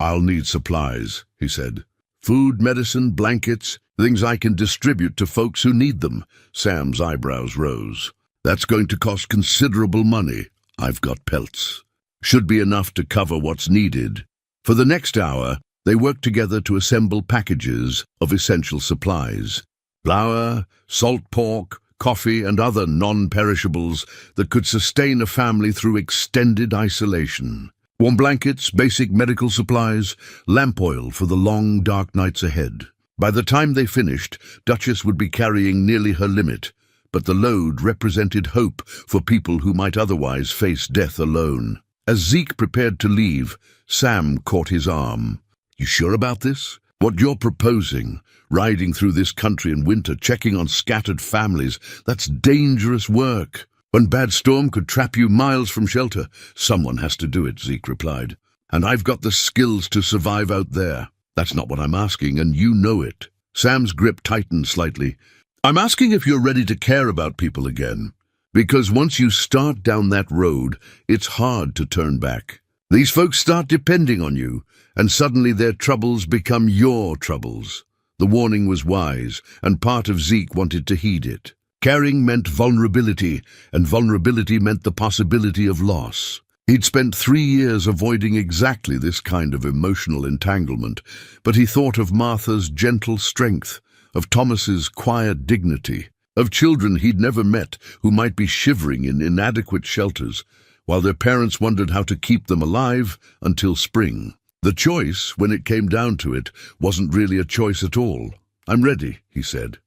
"I'll need supplies," he said. "Food, medicine, blankets, things I can distribute to folks who need them." Sam's eyebrows rose. "That's going to cost considerable money. I've got pelts. Should be enough to cover what's needed." For the next hour, they worked together to assemble packages of essential supplies. Flour, salt pork, coffee, and other non-perishables that could sustain a family through extended isolation. Warm blankets, basic medical supplies, lamp oil for the long, dark nights ahead. By the time they finished, Duchess would be carrying nearly her limit, but the load represented hope for people who might otherwise face death alone. As Zeke prepared to leave, Sam caught his arm. "You sure about this? What you're proposing, riding through this country in winter, checking on scattered families, that's dangerous work. One bad storm could trap you miles from shelter." "Someone has to do it," Zeke replied. "And I've got the skills to survive out there." "That's not what I'm asking, and you know it." Sam's grip tightened slightly. "I'm asking if you're ready to care about people again. Because once you start down that road, it's hard to turn back. These folks start depending on you, and suddenly their troubles become your troubles." The warning was wise, and part of Zeke wanted to heed it. Caring meant vulnerability, and vulnerability meant the possibility of loss. He'd spent 3 years avoiding exactly this kind of emotional entanglement, but he thought of Martha's gentle strength, of Thomas's quiet dignity, of children he'd never met who might be shivering in inadequate shelters, while their parents wondered how to keep them alive until spring. The choice, when it came down to it, wasn't really a choice at all. "I'm ready," he said.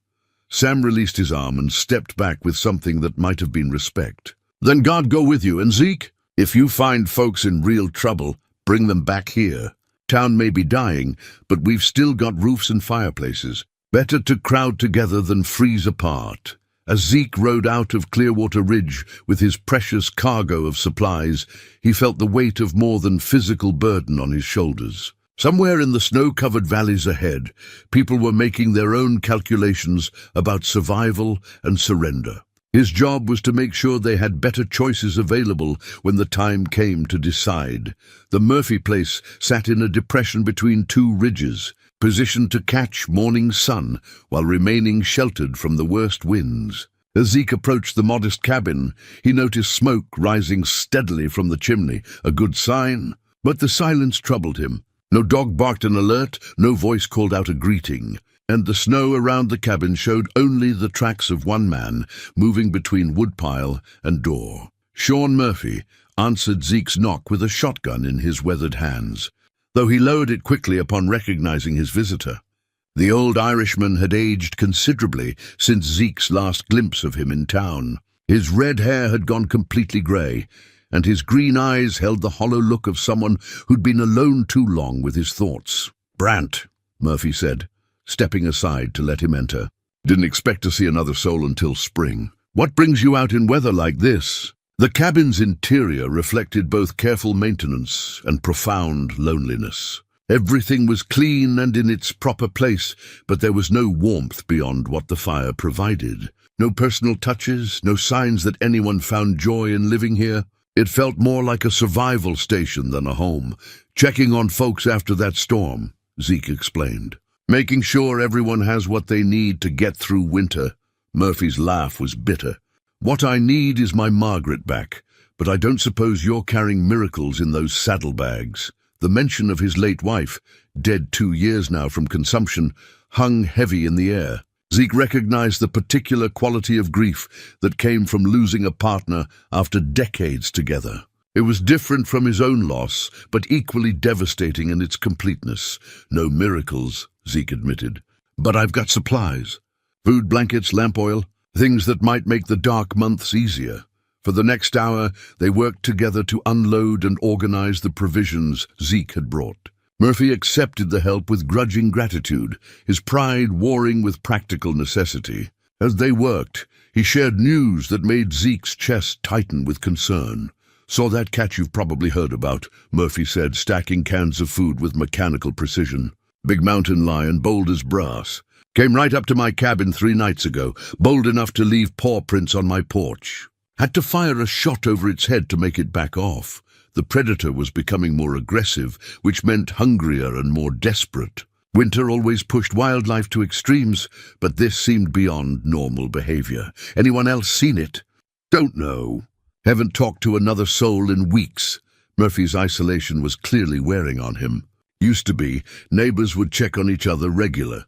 Sam released his arm and stepped back with something that might have been respect. "Then God go with you, and Zeke, if you find folks in real trouble, bring them back here. Town may be dying, but we've still got roofs and fireplaces. Better to crowd together than freeze apart." As Zeke rode out of Clearwater Ridge with his precious cargo of supplies, he felt the weight of more than physical burden on his shoulders. Somewhere in the snow-covered valleys ahead, people were making their own calculations about survival and surrender. His job was to make sure they had better choices available when the time came to decide. The Murphy place sat in a depression between 2 ridges, positioned to catch morning sun while remaining sheltered from the worst winds. As Zeke approached the modest cabin, he noticed smoke rising steadily from the chimney, a good sign, but the silence troubled him. No dog barked an alert, no voice called out a greeting, and the snow around the cabin showed only the tracks of one man moving between woodpile and door. Sean Murphy answered Zeke's knock with a shotgun in his weathered hands, though he lowered it quickly upon recognizing his visitor. The old Irishman had aged considerably since Zeke's last glimpse of him in town. His red hair had gone completely grey, and his green eyes held the hollow look of someone who'd been alone too long with his thoughts. "Brant," Murphy said, stepping aside to let him enter. "Didn't expect to see another soul until spring. What brings you out in weather like this?" The cabin's interior reflected both careful maintenance and profound loneliness. Everything was clean and in its proper place, but there was no warmth beyond what the fire provided. No personal touches, no signs that anyone found joy in living here. It felt more like a survival station than a home. "Checking on folks after that storm," Zeke explained. "Making sure everyone has what they need to get through winter." Murphy's laugh was bitter. "What I need is my Margaret back, but I don't suppose you're carrying miracles in those saddlebags." The mention of his late wife, dead 2 years now from consumption, hung heavy in the air. Zeke recognized the particular quality of grief that came from losing a partner after decades together. It was different from his own loss, but equally devastating in its completeness. "No miracles," Zeke admitted. "But I've got supplies. Food, blankets, lamp oil, things that might make the dark months easier." For the next hour, they worked together to unload and organize the provisions Zeke had brought. Murphy accepted the help with grudging gratitude, his pride warring with practical necessity. As they worked, he shared news that made Zeke's chest tighten with concern. "Saw that cat you've probably heard about," Murphy said, stacking cans of food with mechanical precision. "Big mountain lion, bold as brass. Came right up to my cabin 3 nights ago, bold enough to leave paw prints on my porch." had to fire a shot over its head to make it back off. The predator was becoming more aggressive, which meant hungrier and more desperate. Winter always pushed wildlife to extremes, but this seemed beyond normal behavior. Anyone else seen it? Don't know. Haven't talked to another soul in weeks. Murphy's isolation was clearly wearing on him. Used to be, neighbors would check on each other regular.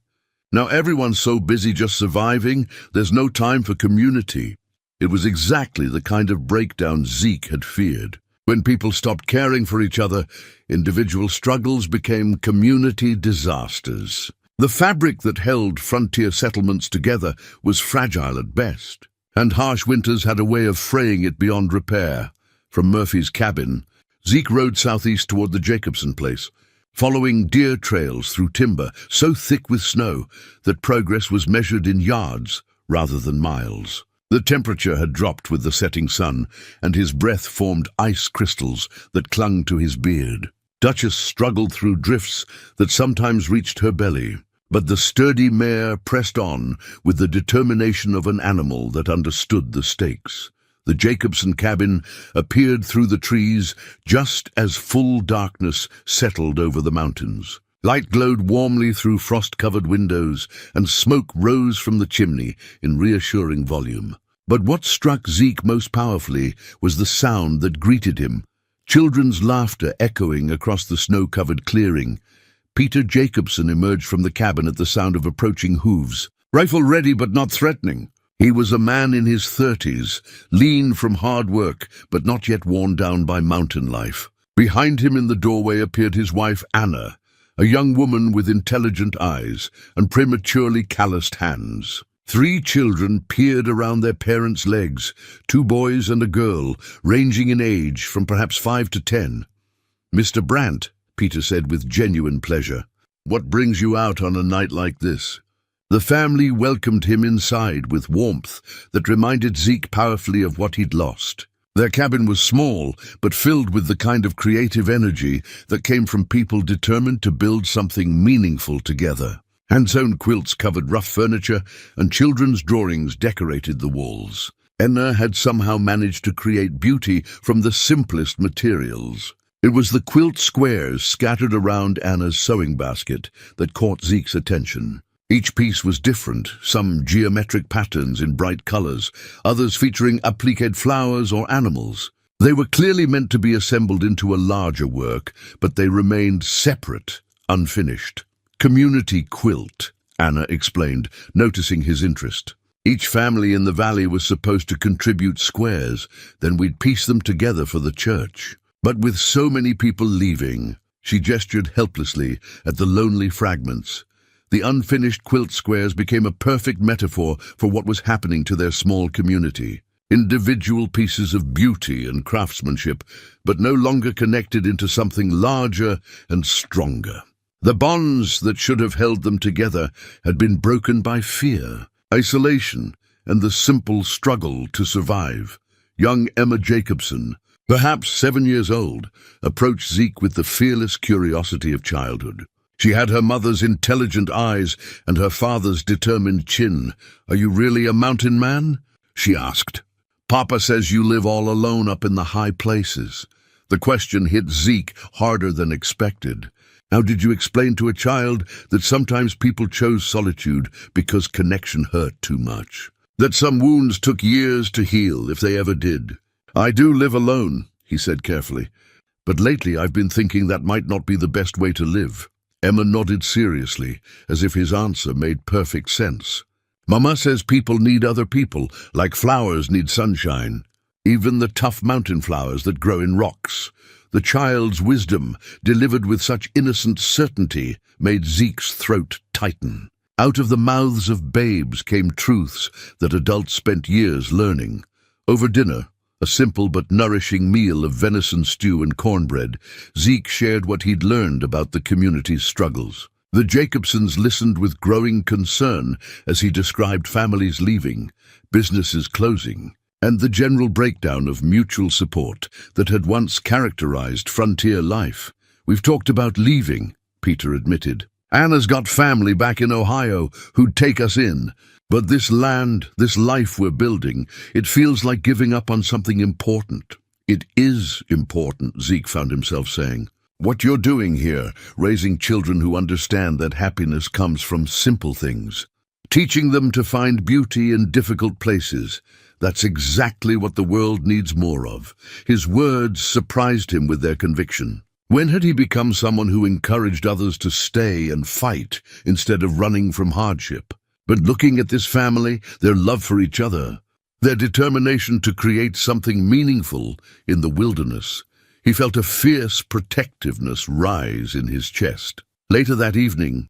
Now everyone's so busy just surviving, there's no time for community. It was exactly the kind of breakdown Zeke had feared. When people stopped caring for each other, individual struggles became community disasters. The fabric that held frontier settlements together was fragile at best, and harsh winters had a way of fraying it beyond repair. From Murphy's cabin, Zeke rode southeast toward the Jacobson place, following deer trails through timber so thick with snow that progress was measured in yards rather than miles. The temperature had dropped with the setting sun, and his breath formed ice crystals that clung to his beard. Duchess struggled through drifts that sometimes reached her belly, but the sturdy mare pressed on with the determination of an animal that understood the stakes. The Jacobson cabin appeared through the trees just as full darkness settled over the mountains. Light glowed warmly through frost-covered windows, and smoke rose from the chimney in reassuring volume. But what struck Zeke most powerfully was the sound that greeted him, children's laughter echoing across the snow-covered clearing. Peter Jacobson emerged from the cabin at the sound of approaching hooves, rifle ready but not threatening. He was a man in his 30s, lean from hard work, but not yet worn down by mountain life. Behind him in the doorway appeared his wife Anna, a young woman with intelligent eyes and prematurely calloused hands. 3 children peered around their parents' legs, 2 boys and a girl, ranging in age from perhaps 5 to 10. "Mr. Brandt," Peter said with genuine pleasure, "what brings you out on a night like this?" The family welcomed him inside with warmth that reminded Zeke powerfully of what he'd lost. Their cabin was small, but filled with the kind of creative energy that came from people determined to build something meaningful together. Hand-sewn quilts covered rough furniture, and children's drawings decorated the walls. Anna had somehow managed to create beauty from the simplest materials. It was the quilt squares scattered around Anna's sewing basket that caught Zeke's attention. Each piece was different, some geometric patterns in bright colors, others featuring appliqued flowers or animals. They were clearly meant to be assembled into a larger work, but they remained separate, unfinished. "Community quilt," Anna explained, noticing his interest. "Each family in the valley was supposed to contribute squares, then we'd piece them together for the church. But with so many people leaving," she gestured helplessly at the lonely fragments. The unfinished quilt squares became a perfect metaphor for what was happening to their small community. Individual pieces of beauty and craftsmanship, but no longer connected into something larger and stronger. The bonds that should have held them together had been broken by fear, isolation, and the simple struggle to survive. Young Emma Jacobson, perhaps 7 years old, approached Zeke with the fearless curiosity of childhood. She had her mother's intelligent eyes and her father's determined chin. "Are you really a mountain man?" she asked. "Papa says you live all alone up in the high places." The question hit Zeke harder than expected. How did you explain to a child that sometimes people chose solitude because connection hurt too much? That some wounds took years to heal, if they ever did? "I do live alone," he said carefully, "but lately I've been thinking that might not be the best way to live." Emma nodded seriously, as if his answer made perfect sense. "Mama says people need other people, like flowers need sunshine. Even the tough mountain flowers that grow in rocks." The child's wisdom, delivered with such innocent certainty, made Zeke's throat tighten. Out of the mouths of babes came truths that adults spent years learning. Over dinner, a simple but nourishing meal of venison stew and cornbread, Zeke shared what he'd learned about the community's struggles. The Jacobsons listened with growing concern as he described families leaving, businesses closing, and the general breakdown of mutual support that had once characterized frontier life. "We've talked about leaving," Peter admitted. Anna's got family back in Ohio who'd take us in. But this land, this life we're building, it feels like giving up on something important. It is important, Zeke found himself saying. What you're doing here, raising children who understand that happiness comes from simple things. Teaching them to find beauty in difficult places. That's exactly what the world needs more of. His words surprised him with their conviction. When had he become someone who encouraged others to stay and fight instead of running from hardship? But looking at this family, their love for each other, their determination to create something meaningful in the wilderness, he felt a fierce protectiveness rise in his chest. Later that evening,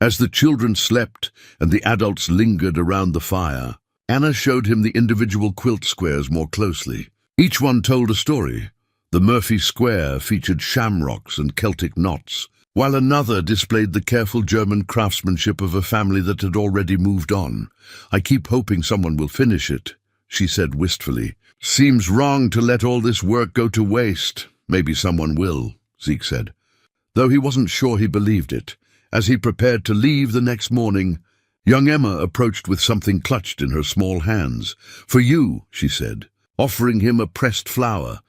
as the children slept and the adults lingered around the fire, Anna showed him the individual quilt squares more closely. Each one told a story. The Murphy Square featured shamrocks and Celtic knots, while another displayed the careful German craftsmanship of a family that had already moved on. I keep hoping someone will finish it, she said wistfully. Seems wrong to let all this work go to waste. Maybe someone will, Zeke said, though he wasn't sure he believed it. As he prepared to leave the next morning, young Emma approached with something clutched in her small hands. For you, she said, offering him a pressed flower,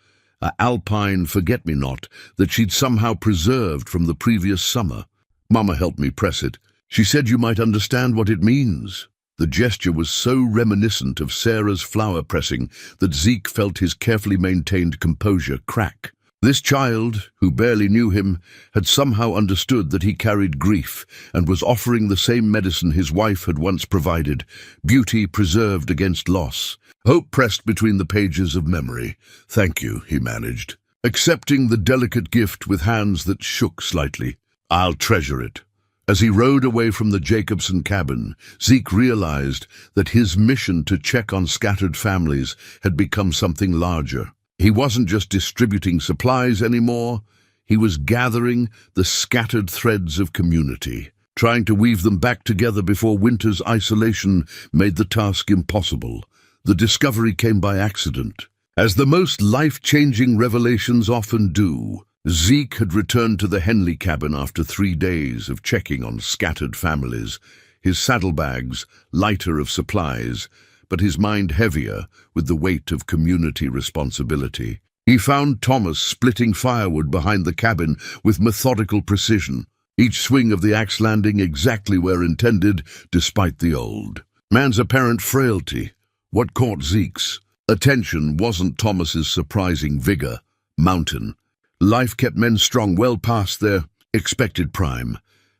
a alpine forget-me-not that she'd somehow preserved from the previous summer. Mama helped me press it. She said you might understand what it means. The gesture was so reminiscent of Sarah's flower pressing that Zeke felt his carefully maintained composure crack. This child, who barely knew him, had somehow understood that he carried grief and was offering the same medicine his wife had once provided, beauty preserved against loss. Hope pressed between the pages of memory. Thank you, he managed, accepting the delicate gift with hands that shook slightly. I'll treasure it. As he rode away from the Jacobson cabin, Zeke realized that his mission to check on scattered families had become something larger. He wasn't just distributing supplies anymore, he was gathering the scattered threads of community, trying to weave them back together before winter's isolation made the task impossible. The discovery came by accident. As the most life-changing revelations often do, Zeke had returned to the Henley cabin after 3 days of checking on scattered families, his saddlebags lighter of supplies, but his mind heavier with the weight of community responsibility. He found Thomas splitting firewood behind the cabin with methodical precision, each swing of the axe landing exactly where intended, despite the old man's apparent frailty. What caught Zeke's attention wasn't Thomas's surprising vigor, mountain. Life kept men strong well past their expected prime,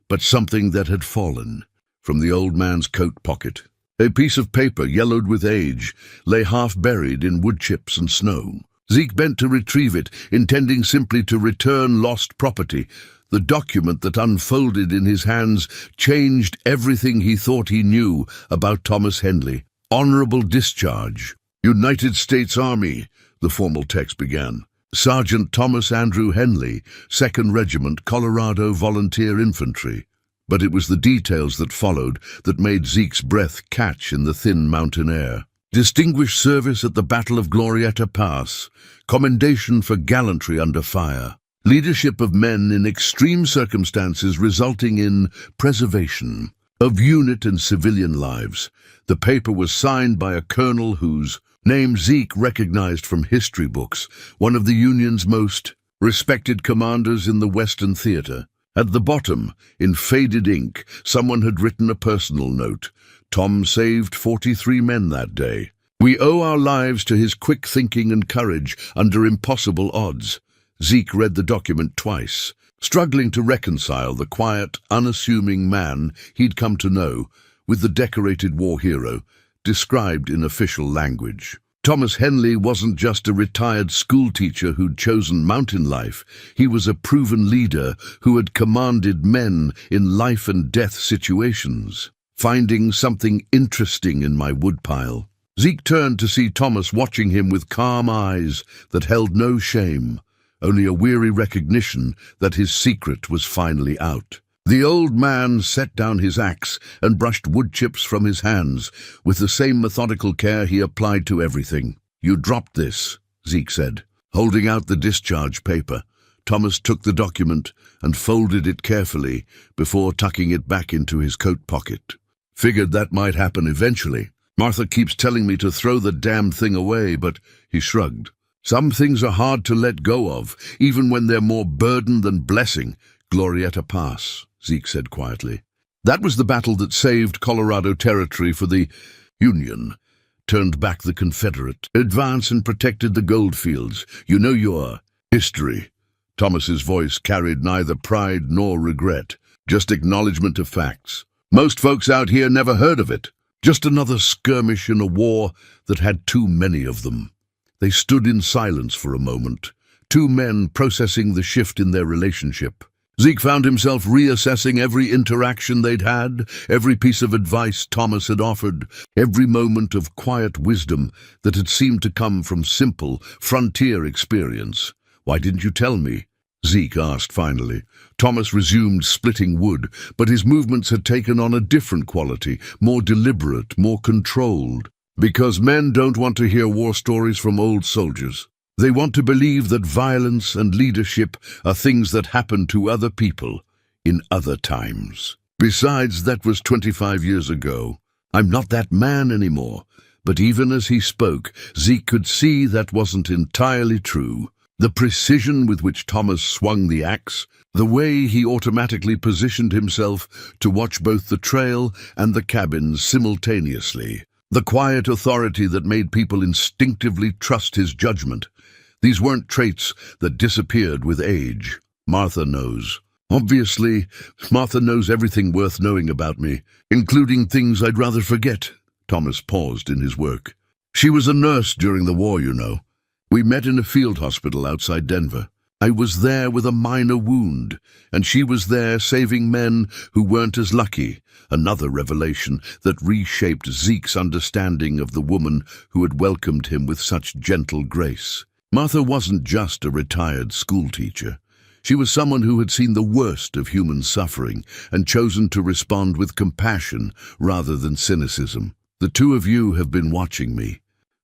but something that had fallen from the old man's coat pocket. A piece of paper, yellowed with age, lay half-buried in wood chips and snow. Zeke bent to retrieve it, intending simply to return lost property. The document that unfolded in his hands changed everything he thought he knew about Thomas Henley. Honorable discharge. United States Army, the formal text began. Sergeant Thomas Andrew Henley, 2nd Regiment, Colorado Volunteer Infantry. But it was the details that followed that made Zeke's breath catch in the thin mountain air. Distinguished service at the Battle of Glorieta Pass, commendation for gallantry under fire, leadership of men in extreme circumstances resulting in preservation of unit and civilian lives. The paper was signed by a colonel whose name Zeke recognized from history books, one of the Union's most respected commanders in the Western theater. At the bottom, in faded ink, someone had written a personal note. Tom saved 43 men that day. We owe our lives to his quick thinking and courage under impossible odds. Zeke read the document twice, struggling to reconcile the quiet, unassuming man he'd come to know with the decorated war hero, described in official language. Thomas Henley wasn't just a retired schoolteacher who'd chosen mountain life. He was a proven leader who had commanded men in life and death situations. Finding something interesting in my woodpile, Zeke turned to see Thomas watching him with calm eyes that held no shame, only a weary recognition that his secret was finally out. The old man set down his axe and brushed wood chips from his hands with the same methodical care he applied to everything. You dropped this, Zeke said, holding out the discharge paper. Thomas took the document and folded it carefully before tucking it back into his coat pocket. Figured that might happen eventually. Martha keeps telling me to throw the damn thing away, but he shrugged. Some things are hard to let go of, even when they're more burden than blessing. Glorieta Pass, Zeke said quietly. That was the battle that saved Colorado Territory for the Union, turned back the Confederate, advanced and protected the goldfields. You know your history. Thomas's voice carried neither pride nor regret, just acknowledgement of facts. Most folks out here never heard of it. Just another skirmish in a war that had too many of them. They stood in silence for a moment, two men processing the shift in their relationship. Zeke found himself reassessing every interaction they'd had, every piece of advice Thomas had offered, every moment of quiet wisdom that had seemed to come from simple, frontier experience. "Why didn't you tell me?" Zeke asked finally. Thomas resumed splitting wood, but his movements had taken on a different quality, more deliberate, more controlled. Because men don't want to hear war stories from old soldiers. They want to believe that violence and leadership are things that happen to other people in other times. Besides, that was 25 years ago. I'm not that man anymore. But even as he spoke, Zeke could see that wasn't entirely true. The precision with which Thomas swung the axe, the way he automatically positioned himself to watch both the trail and the cabins simultaneously, the quiet authority that made people instinctively trust his judgment. These weren't traits that disappeared with age. Martha knows. Obviously, Martha knows everything worth knowing about me, including things I'd rather forget. Thomas paused in his work. She was a nurse during the war, you know. We met in a field hospital outside Denver. I was there with a minor wound, and she was there saving men who weren't as lucky. Another revelation that reshaped Zeke's understanding of the woman who had welcomed him with such gentle grace. Martha wasn't just a retired schoolteacher. She was someone who had seen the worst of human suffering and chosen to respond with compassion rather than cynicism. "The two of you have been watching me,"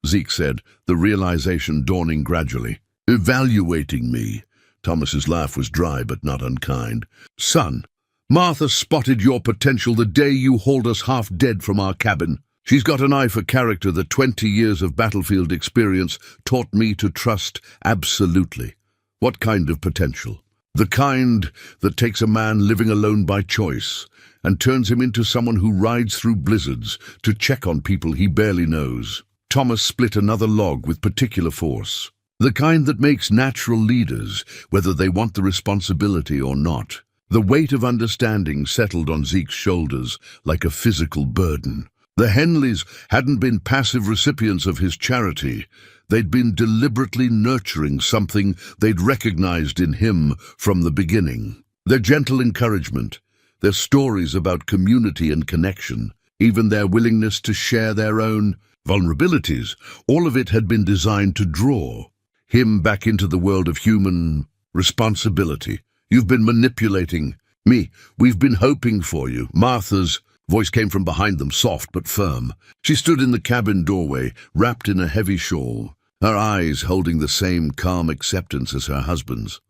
Zeke said, the realization dawning gradually. "Evaluating me." Thomas's laugh was dry but not unkind. "Son, Martha spotted your potential the day you hauled us half dead from our cabin. She's got an eye for character that 20 years of battlefield experience taught me to trust absolutely." "What kind of potential?" "The kind that takes a man living alone by choice and turns him into someone who rides through blizzards to check on people he barely knows." Thomas split another log with particular force. "The kind that makes natural leaders, whether they want the responsibility or not." The weight of understanding settled on Zeke's shoulders like a physical burden. The Henleys hadn't been passive recipients of his charity. They'd been deliberately nurturing something they'd recognized in him from the beginning. Their gentle encouragement, their stories about community and connection, even their willingness to share their own vulnerabilities, all of it had been designed to draw him back into the world of human responsibility. "You've been manipulating me. We've been hoping for you." Martha's voice came from behind them, soft but firm. She stood in the cabin doorway, wrapped in a heavy shawl, her eyes holding the same calm acceptance as her husband's.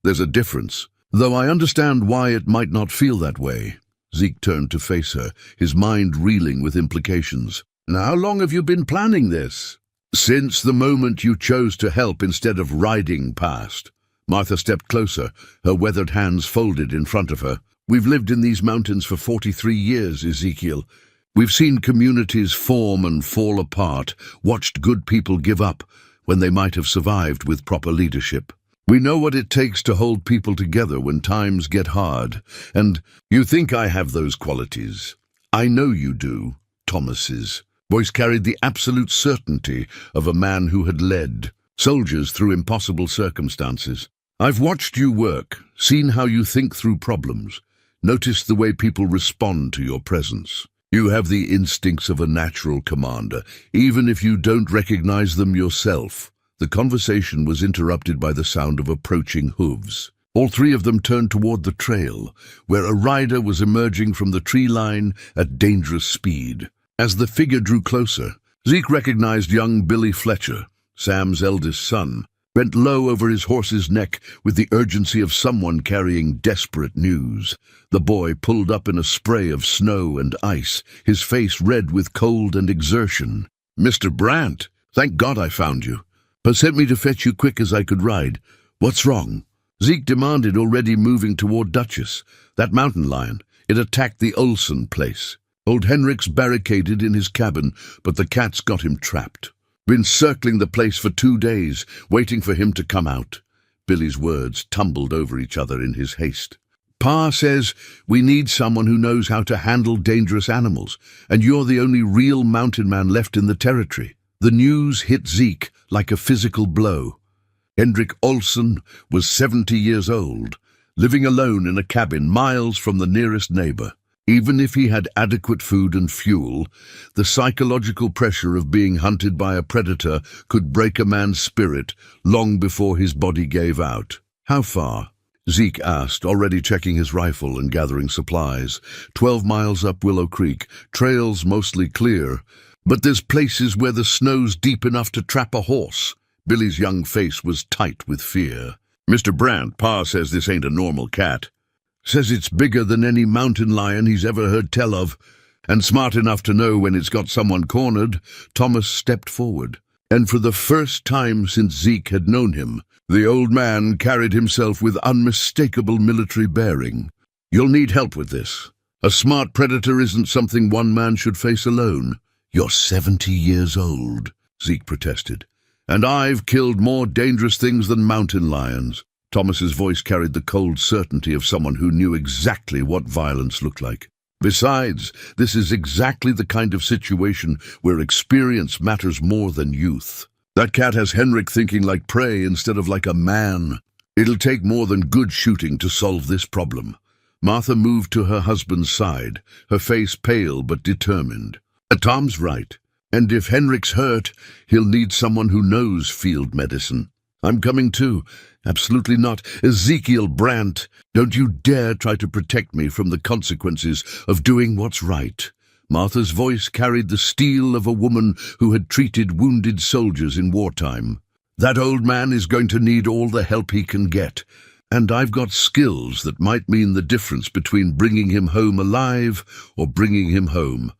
"There's a difference, though I understand why it might not feel that way." Zeke turned to face her, his mind reeling with implications. "Now, how long have you been planning this?" "Since the moment you chose to help instead of riding past." Martha stepped closer, her weathered hands folded in front of her. "We've lived in these mountains for 43 years, Ezekiel. We've seen communities form and fall apart, watched good people give up when they might have survived with proper leadership. We know what it takes to hold people together when times get hard, and you think I have those qualities. I know you do." Thomas's voice carried the absolute certainty of a man who had led soldiers through impossible circumstances. "I've watched you work, seen how you think through problems, noticed the way people respond to your presence. You have the instincts of a natural commander, even if you don't recognize them yourself." The conversation was interrupted by the sound of approaching hooves. All three of them turned toward the trail, where a rider was emerging from the tree line at dangerous speed. As the figure drew closer, Zeke recognized young Billy Fletcher, Sam's eldest son. bent low over his horse's neck with the urgency of someone carrying desperate news. The boy pulled up in a spray of snow and ice, his face red with cold and exertion. "Mr. Brandt, thank God I found you. Pa sent me to fetch you quick as I could ride. What's wrong?" Zeke demanded, already moving toward Duchess. "That mountain lion, it attacked the Olsen place. Old Henrik's barricaded in his cabin, but the cats got him trapped. Been circling the place for 2 days, waiting for him to come out." Billy's words tumbled over each other in his haste. "Pa says we need someone who knows how to handle dangerous animals, and you're the only real mountain man left in the territory." The news hit Zeke like a physical blow. Henrik Olsen was 70 years old, living alone in a cabin miles from the nearest neighbor. Even if he had adequate food and fuel, the psychological pressure of being hunted by a predator could break a man's spirit long before his body gave out. "How far?" Zeke asked, already checking his rifle and gathering supplies. 12 miles up Willow Creek, trails mostly clear, but there's places where the snow's deep enough to trap a horse. Billy's young face was tight with fear. "Mr. Brandt, Pa says this ain't a normal cat. Says it's bigger than any mountain lion he's ever heard tell of, and smart enough to know when it's got someone cornered." Thomas stepped forward, and for the first time since Zeke had known him, the old man carried himself with unmistakable military bearing. "You'll need help with this. A smart predator isn't something one man should face alone." "You're 70 years old," Zeke protested, "and I've killed more dangerous things than mountain lions." Thomas's voice carried the cold certainty of someone who knew exactly what violence looked like. "Besides, this is exactly the kind of situation where experience matters more than youth. That cat has Henrik thinking like prey instead of like a man. It'll take more than good shooting to solve this problem." Martha moved to her husband's side, her face pale but determined. "Tom's right, and if Henrik's hurt, he'll need someone who knows field medicine." "I'm coming too." "Absolutely not. Ezekiel Brandt, don't you dare try to protect me from the consequences of doing what's right." Martha's voice carried the steel of a woman who had treated wounded soldiers in wartime. "That old man is going to need all the help he can get, and I've got skills that might mean the difference between bringing him home alive or bringing him home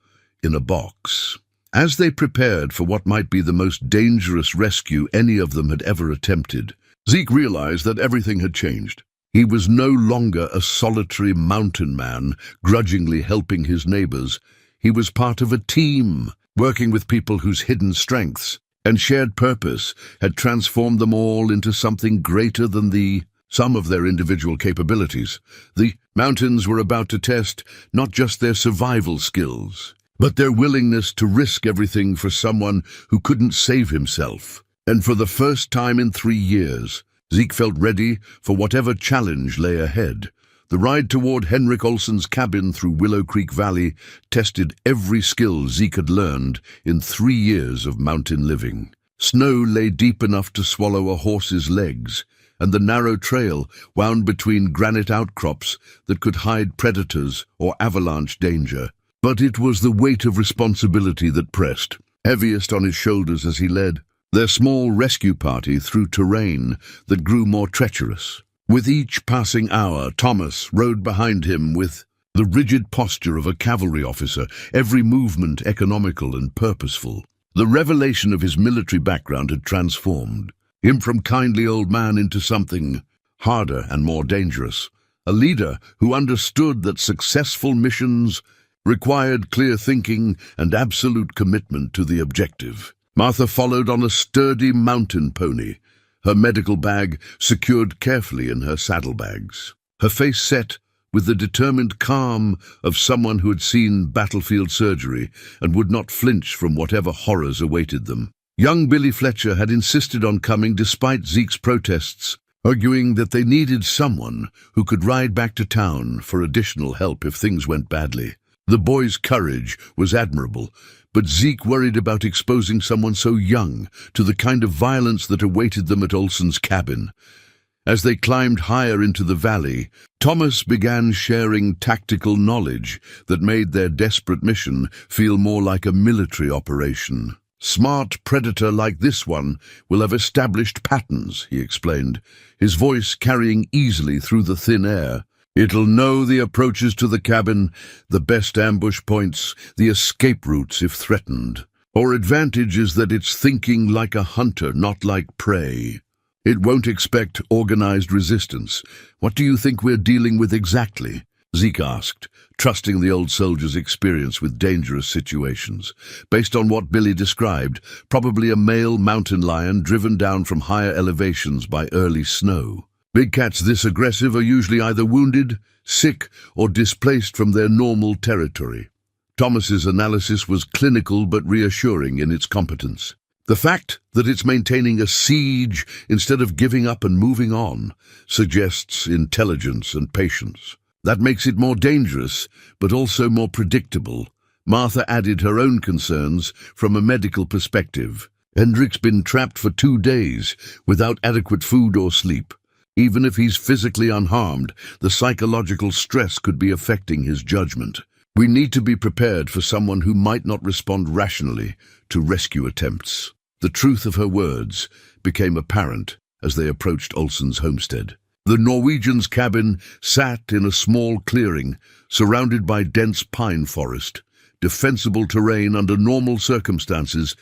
in a box." As they prepared for what might be the most dangerous rescue any of them had ever attempted, Zeke realized that everything had changed. He was no longer a solitary mountain man, grudgingly helping his neighbors. He was part of a team, working with people whose hidden strengths and shared purpose had transformed them all into something greater than the sum of their individual capabilities. The mountains were about to test not just their survival skills, but their willingness to risk everything for someone who couldn't save himself. And for the first time in 3 years, Zeke felt ready for whatever challenge lay ahead. The ride toward Henrik Olsen's cabin through Willow Creek Valley tested every skill Zeke had learned in 3 years of mountain living. Snow lay deep enough to swallow a horse's legs, and the narrow trail wound between granite outcrops that could hide predators or avalanche danger. But it was the weight of responsibility that pressed, heaviest on his shoulders as he led their small rescue party through terrain that grew more treacherous. With each passing hour, Thomas rode behind him with the rigid posture of a cavalry officer, every movement economical and purposeful. The revelation of his military background had transformed him from kindly old man into something harder and more dangerous, a leader who understood that successful missions required clear thinking and absolute commitment to the objective. Martha followed on a sturdy mountain pony, her medical bag secured carefully in her saddlebags. Her face set with the determined calm of someone who had seen battlefield surgery and would not flinch from whatever horrors awaited them. Young Billy Fletcher had insisted on coming despite Zeke's protests, arguing that they needed someone who could ride back to town for additional help if things went badly. The boy's courage was admirable, but Zeke worried about exposing someone so young to the kind of violence that awaited them at Olsen's cabin. As they climbed higher into the valley, Thomas began sharing tactical knowledge that made their desperate mission feel more like a military operation. Smart predator like this one will have established patterns, he explained, his voice carrying easily through the thin air. It'll know the approaches to the cabin, the best ambush points, the escape routes if threatened. Our advantage is that it's thinking like a hunter, not like prey. It won't expect organized resistance. What do you think we're dealing with exactly? Zeke asked, trusting the old soldier's experience with dangerous situations. Based on what Billy described, probably a male mountain lion driven down from higher elevations by early snow. Big cats this aggressive are usually either wounded, sick, or displaced from their normal territory. Thomas's analysis was clinical but reassuring in its competence. The fact that it's maintaining a siege instead of giving up and moving on suggests intelligence and patience. That makes it more dangerous, but also more predictable. Martha added her own concerns from a medical perspective. Hendrik's been trapped for 2 days without adequate food or sleep. Even if he's physically unharmed, the psychological stress could be affecting his judgment. We need to be prepared for someone who might not respond rationally to rescue attempts. The truth of her words became apparent as they approached Olsen's homestead. The Norwegian's cabin sat in a small clearing, surrounded by dense pine forest, defensible terrain under normal circumstances,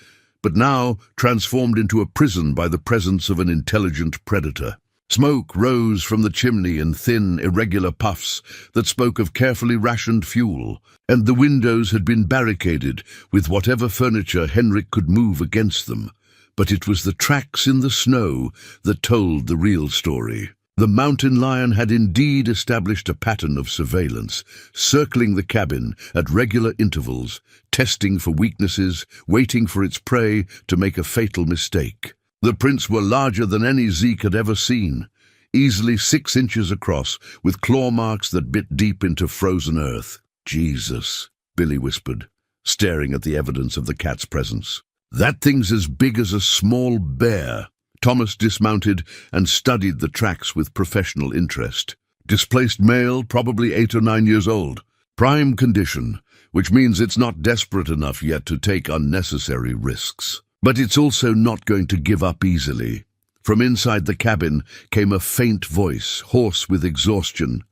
but now transformed into a prison by the presence of an intelligent predator. Smoke rose from the chimney in thin, irregular puffs that spoke of carefully rationed fuel, and the windows had been barricaded with whatever furniture Henrik could move against them. But it was the tracks in the snow that told the real story. The mountain lion had indeed established a pattern of surveillance, circling the cabin at regular intervals, testing for weaknesses, waiting for its prey to make a fatal mistake. The prints were larger than any Zeke had ever seen, easily 6 inches across, with claw marks that bit deep into frozen earth. Jesus, Billy whispered, staring at the evidence of the cat's presence. That thing's as big as a small bear. Thomas dismounted and studied the tracks with professional interest. Displaced male, probably 8 or 9 years old. Prime condition, which means it's not desperate enough yet to take unnecessary risks. But it's also not going to give up easily. From inside the cabin came a faint voice, hoarse with exhaustion.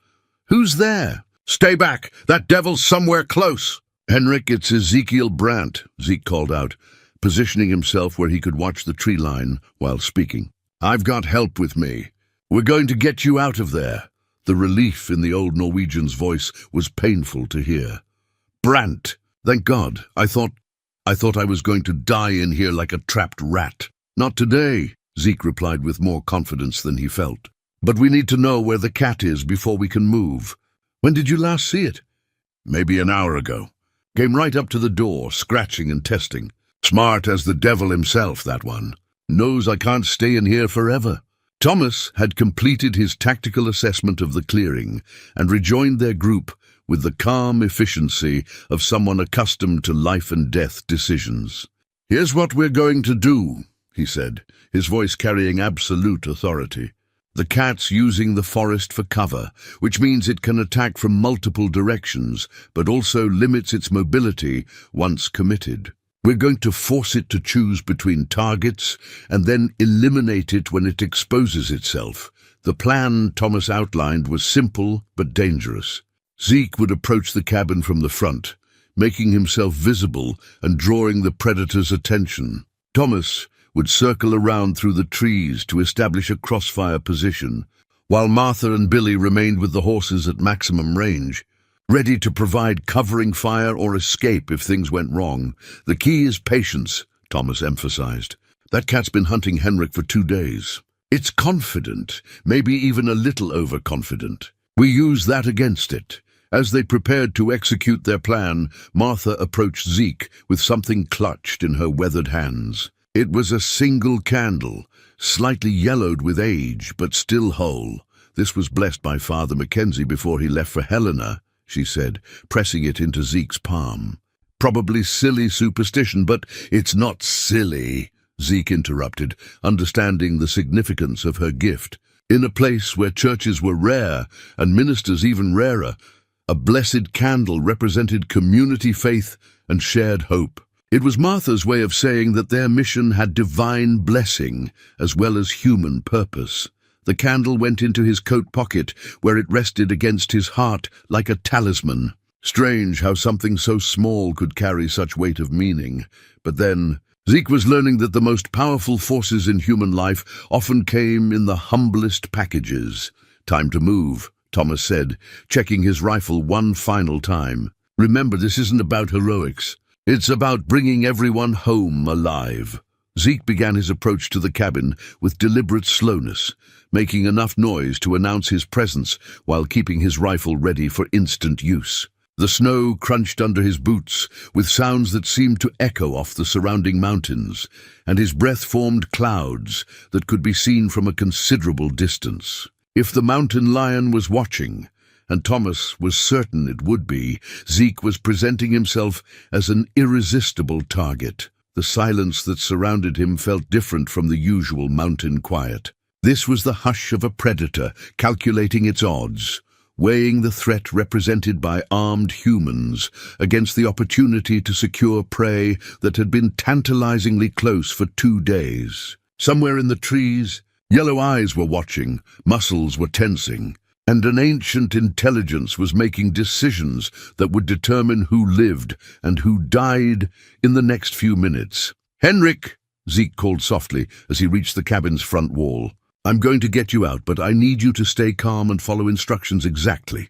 "Who's there?" "Stay back! That devil's somewhere close!" "Henrik, it's Ezekiel Brandt," Zeke called out, positioning himself where he could watch the tree line while speaking. "I've got help with me. We're going to get you out of there." The relief in the old Norwegian's voice was painful to hear. "Brandt! Thank God. I thought I was going to die in here like a trapped rat." "Not today," Zeke replied with more confidence than he felt. "But we need to know where the cat is before we can move." "When did you last see it?" "Maybe an hour ago. Came right up to the door, scratching and testing. Smart as the devil himself, that one. Knows I can't stay in here forever." Thomas had completed his tactical assessment of the clearing and rejoined their group with the calm efficiency of someone accustomed to life-and-death decisions. "Here's what we're going to do," he said, his voice carrying absolute authority. "The cat's using the forest for cover, which means it can attack from multiple directions, but also limits its mobility once committed. We're going to force it to choose between targets and then eliminate it when it exposes itself. The plan Thomas outlined was simple but dangerous. Zeke would approach the cabin from the front, making himself visible and drawing the predator's attention. Thomas would circle around through the trees to establish a crossfire position, while Martha and Billy remained with the horses at maximum range, ready to provide covering fire or escape if things went wrong. "The key is patience," Thomas emphasized. "That cat's been hunting Henrik for 2 days. It's confident, maybe even a little overconfident. We use that against it." As they prepared to execute their plan, Martha approached Zeke with something clutched in her weathered hands. It was a single candle, slightly yellowed with age, but still whole. "This was blessed by Father Mackenzie before he left for Helena," she said, pressing it into Zeke's palm. "Probably silly superstition, but it's not silly," Zeke interrupted, understanding the significance of her gift. In a place where churches were rare and ministers even rarer, a blessed candle represented community faith and shared hope. It was Martha's way of saying that their mission had divine blessing as well as human purpose. The candle went into his coat pocket, where it rested against his heart like a talisman. Strange how something so small could carry such weight of meaning. But then, Zeke was learning that the most powerful forces in human life often came in the humblest packages. "Time to move," Thomas said, checking his rifle one final time. "Remember, this isn't about heroics. It's about bringing everyone home alive." Zeke began his approach to the cabin with deliberate slowness, making enough noise to announce his presence while keeping his rifle ready for instant use. The snow crunched under his boots with sounds that seemed to echo off the surrounding mountains, and his breath formed clouds that could be seen from a considerable distance. If the mountain lion was watching, and Thomas was certain it would be, Zeke was presenting himself as an irresistible target. The silence that surrounded him felt different from the usual mountain quiet. This was the hush of a predator calculating its odds, weighing the threat represented by armed humans against the opportunity to secure prey that had been tantalizingly close for 2 days. Somewhere in the trees, yellow eyes were watching, muscles were tensing, and an ancient intelligence was making decisions that would determine who lived and who died in the next few minutes. "Henrik," Zeke called softly as he reached the cabin's front wall. "I'm going to get you out, but I need you to stay calm and follow instructions exactly."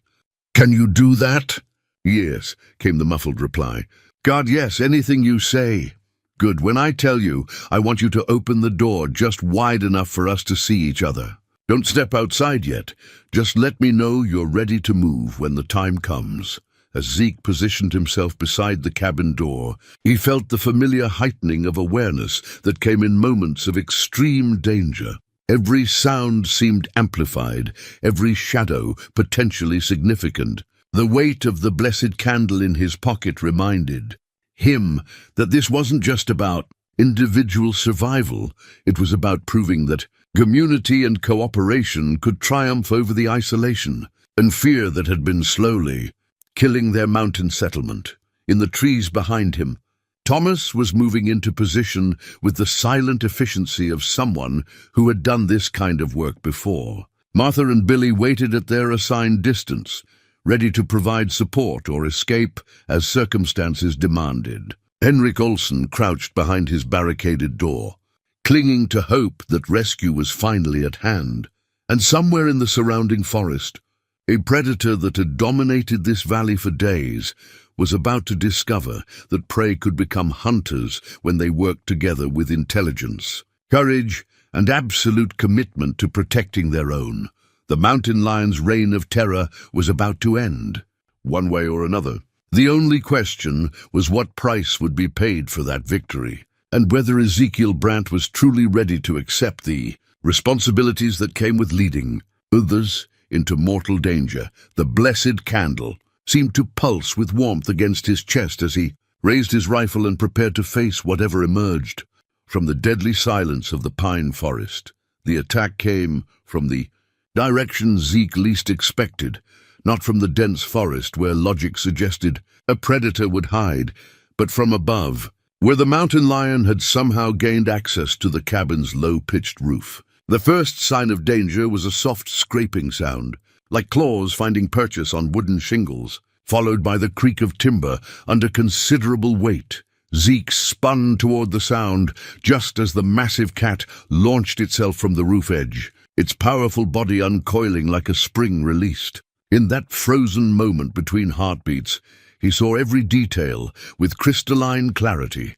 "Can you do that?" "Yes," came the muffled reply. "God, yes, anything you say." "Good. When I tell you, I want you to open the door just wide enough for us to see each other. Don't step outside yet. Just let me know you're ready to move when the time comes." As Zeke positioned himself beside the cabin door, he felt the familiar heightening of awareness that came in moments of extreme danger. Every sound seemed amplified, every shadow potentially significant. The weight of the blessed candle in his pocket reminded him that this wasn't just about individual survival. It was about proving that community and cooperation could triumph over the isolation and fear that had been slowly killing their mountain settlement. In the trees behind him, Thomas was moving into position with the silent efficiency of someone who had done this kind of work before. Martha and Billy waited at their assigned distance, ready to provide support or escape as circumstances demanded. Henrik Olsen crouched behind his barricaded door, clinging to hope that rescue was finally at hand. And somewhere in the surrounding forest, a predator that had dominated this valley for days was about to discover that prey could become hunters when they worked together with intelligence, courage, and absolute commitment to protecting their own. The mountain lion's reign of terror was about to end, one way or another. The only question was what price would be paid for that victory, and whether Ezekiel Brandt was truly ready to accept the responsibilities that came with leading others into mortal danger. The blessed candle seemed to pulse with warmth against his chest as he raised his rifle and prepared to face whatever emerged. From the deadly silence of the pine forest, the attack came from the direction Zeke least expected, not from the dense forest where logic suggested a predator would hide, but from above, where the mountain lion had somehow gained access to the cabin's low-pitched roof. The first sign of danger was a soft scraping sound, like claws finding purchase on wooden shingles, followed by the creak of timber under considerable weight. Zeke spun toward the sound just as the massive cat launched itself from the roof edge, its powerful body uncoiling like a spring released. In that frozen moment between heartbeats, he saw every detail with crystalline clarity.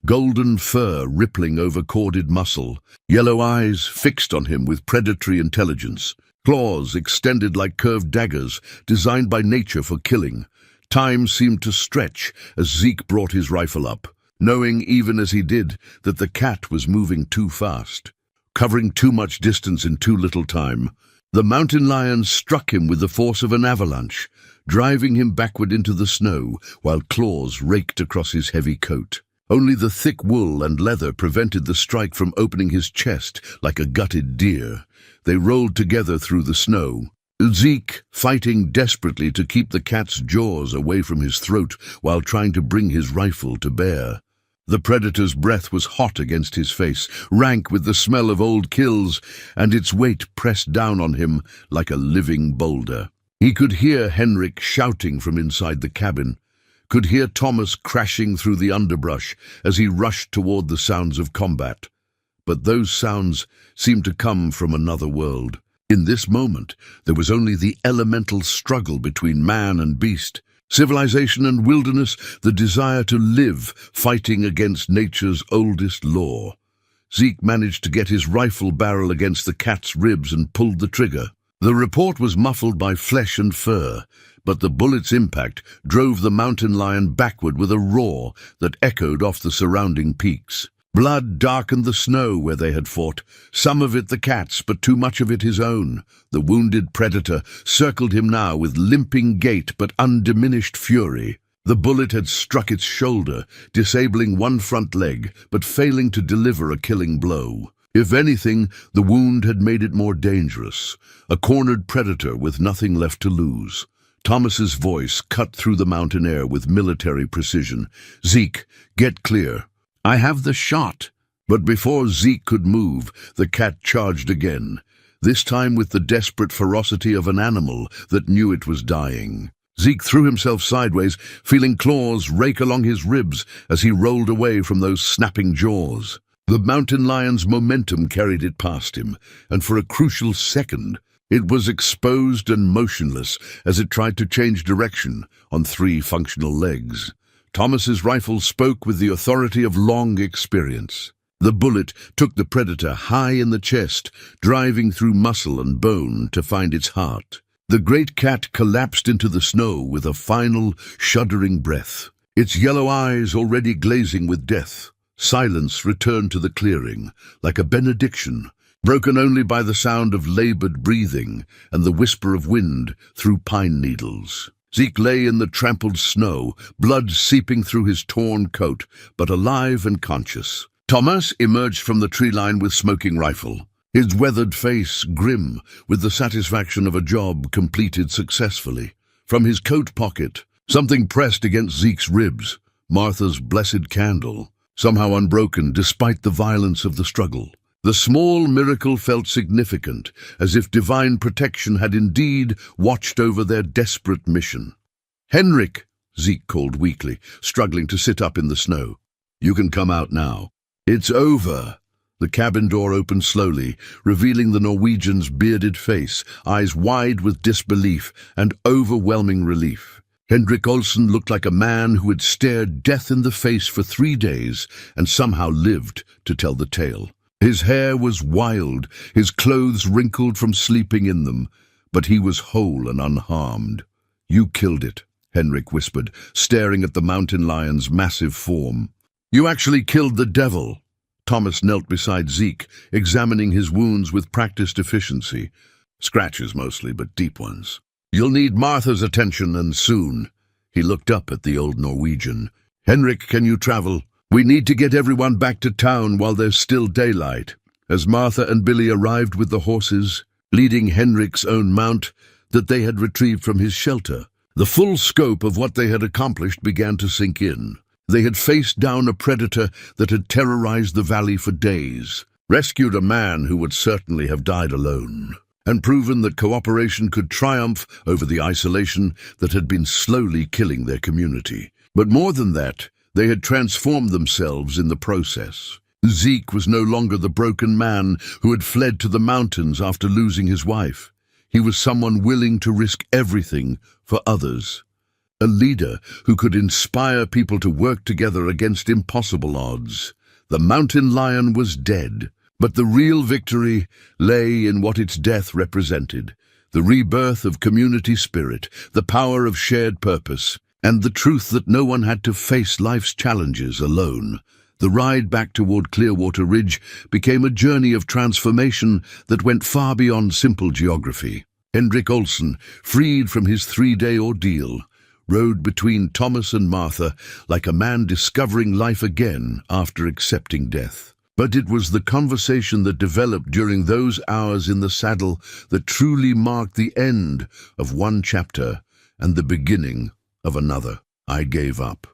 Golden fur rippling over corded muscle, yellow eyes fixed on him with predatory intelligence, claws extended like curved daggers designed by nature for killing. Time seemed to stretch as Zeke brought his rifle up, knowing even as he did that the cat was moving too fast, covering too much distance in too little time. The mountain lion struck him with the force of an avalanche, driving him backward into the snow while claws raked across his heavy coat. Only the thick wool and leather prevented the strike from opening his chest like a gutted deer. They rolled together through the snow, Zeke fighting desperately to keep the cat's jaws away from his throat while trying to bring his rifle to bear. The predator's breath was hot against his face, rank with the smell of old kills, and its weight pressed down on him like a living boulder. He could hear Henrik shouting from inside the cabin, could hear Thomas crashing through the underbrush as he rushed toward the sounds of combat. But those sounds seemed to come from another world. In this moment, there was only the elemental struggle between man and beast, civilization and wilderness, the desire to live, fighting against nature's oldest law. Zeke managed to get his rifle barrel against the cat's ribs and pulled the trigger. The report was muffled by flesh and fur, but the bullet's impact drove the mountain lion backward with a roar that echoed off the surrounding peaks. Blood darkened the snow where they had fought, some of it the cat's, but too much of it his own. The wounded predator circled him now with limping gait but undiminished fury. The bullet had struck its shoulder, disabling one front leg, but failing to deliver a killing blow. If anything, the wound had made it more dangerous, a cornered predator with nothing left to lose. Thomas's voice cut through the mountain air with military precision. "Zeke, get clear. I have the shot." But before Zeke could move, the cat charged again, this time with the desperate ferocity of an animal that knew it was dying. Zeke threw himself sideways, feeling claws rake along his ribs as he rolled away from those snapping jaws. The mountain lion's momentum carried it past him, and for a crucial second, it was exposed and motionless as it tried to change direction on 3 functional legs. Thomas's rifle spoke with the authority of long experience. The bullet took the predator high in the chest, driving through muscle and bone to find its heart. The great cat collapsed into the snow with a final, shuddering breath, its yellow eyes already glazing with death. Silence returned to the clearing, like a benediction, broken only by the sound of labored breathing and the whisper of wind through pine needles. Zeke lay in the trampled snow, blood seeping through his torn coat, but alive and conscious. Thomas emerged from the tree line with smoking rifle, his weathered face grim with the satisfaction of a job completed successfully. From his coat pocket, something pressed against Zeke's ribs, Martha's blessed candle, somehow unbroken despite the violence of the struggle. The small miracle felt significant, as if divine protection had indeed watched over their desperate mission. "Henrik," Zeke called weakly, struggling to sit up in the snow. "You can come out now." "It's over." The cabin door opened slowly, revealing the Norwegian's bearded face, eyes wide with disbelief and overwhelming relief. Henrik Olsen looked like a man who had stared death in the face for 3 days and somehow lived to tell the tale. His hair was wild, his clothes wrinkled from sleeping in them, but he was whole and unharmed. "You killed it," Henrik whispered, staring at the mountain lion's massive form. "You actually killed the devil." Thomas knelt beside Zeke, examining his wounds with practiced efficiency. Scratches mostly, but deep ones. "You'll need Martha's attention, and soon." He looked up at the old Norwegian. "Henrik, can you travel? We need to get everyone back to town while there's still daylight." As Martha and Billy arrived with the horses, leading Henrik's own mount that they had retrieved from his shelter, the full scope of what they had accomplished began to sink in. They had faced down a predator that had terrorized the valley for days, rescued a man who would certainly have died alone, and proven that cooperation could triumph over the isolation that had been slowly killing their community. But more than that, they had transformed themselves in the process. Zeke was no longer the broken man who had fled to the mountains after losing his wife. He was someone willing to risk everything for others. A leader who could inspire people to work together against impossible odds. The mountain lion was dead, but the real victory lay in what its death represented: the rebirth of community spirit, the power of shared purpose, and the truth that no one had to face life's challenges alone. The ride back toward Clearwater Ridge became a journey of transformation that went far beyond simple geography. Henrik Olsen, freed from his 3-day ordeal, rode between Thomas and Martha like a man discovering life again after accepting death. But it was the conversation that developed during those hours in the saddle that truly marked the end of one chapter and the beginning of another. "I gave up,"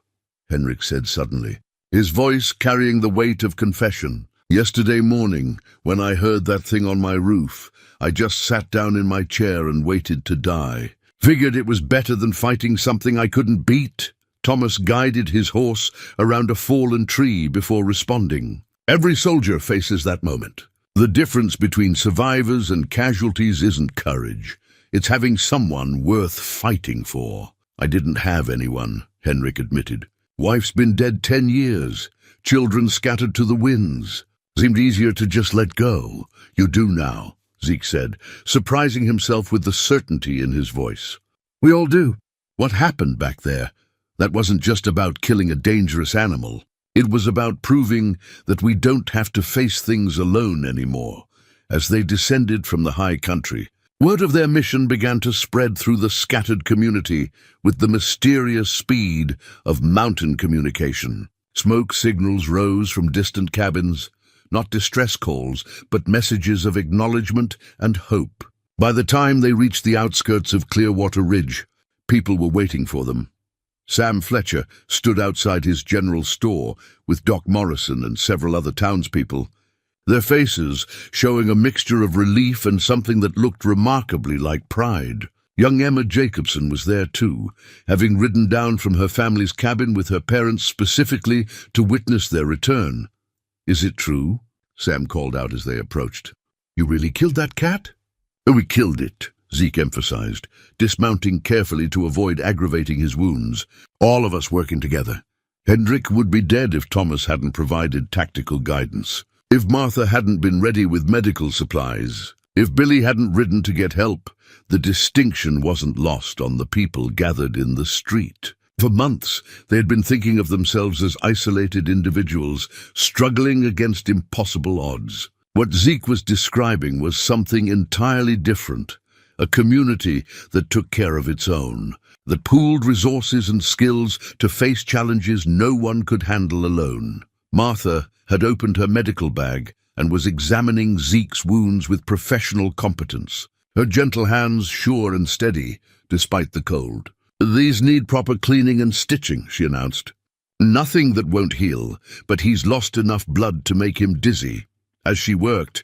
Henrik said suddenly. his voice carrying the weight of confession. "Yesterday morning, when I heard that thing on my roof, I just sat down in my chair and waited to die. Figured it was better than fighting something I couldn't beat." Thomas guided his horse around a fallen tree before responding. Every soldier faces that moment. The difference between survivors and casualties isn't courage. It's having someone worth fighting for. "I didn't have anyone," Henrik admitted. "Wife's been dead 10 years. Children scattered to the winds. Seemed easier to just let go." "You do now," Zeke said, surprising himself with the certainty in his voice. "We all do." "What happened back there? That wasn't just about killing a dangerous animal. It was about proving that we don't have to face things alone anymore." As they descended from the high country, word of their mission began to spread through the scattered community with the mysterious speed of mountain communication. Smoke signals rose from distant cabins, not distress calls, but messages of acknowledgement and hope. By the time they reached the outskirts of Clearwater Ridge, people were waiting for them. Sam Fletcher stood outside his general store with Doc Morrison and several other townspeople, their faces showing a mixture of relief and something that looked remarkably like pride. Young Emma Jacobson was there too, having ridden down from her family's cabin with her parents specifically to witness their return. "Is it true?" Sam called out as they approached. "You really killed that cat?" "We killed it," Zeke emphasized, dismounting carefully to avoid aggravating his wounds. "All of us working together. Hendrik would be dead if Thomas hadn't provided tactical guidance, if Martha hadn't been ready with medical supplies, if Billy hadn't ridden to get help. The distinction wasn't lost on the people gathered in the street. For months, they had been thinking of themselves as isolated individuals, struggling against impossible odds. What Zeke was describing was something entirely different. A community that took care of its own, that pooled resources and skills to face challenges no one could handle alone. Martha had opened her medical bag and was examining Zeke's wounds with professional competence, her gentle hands sure and steady, despite the cold. "These need proper cleaning and stitching," she announced. "Nothing that won't heal, but he's lost enough blood to make him dizzy." As she worked,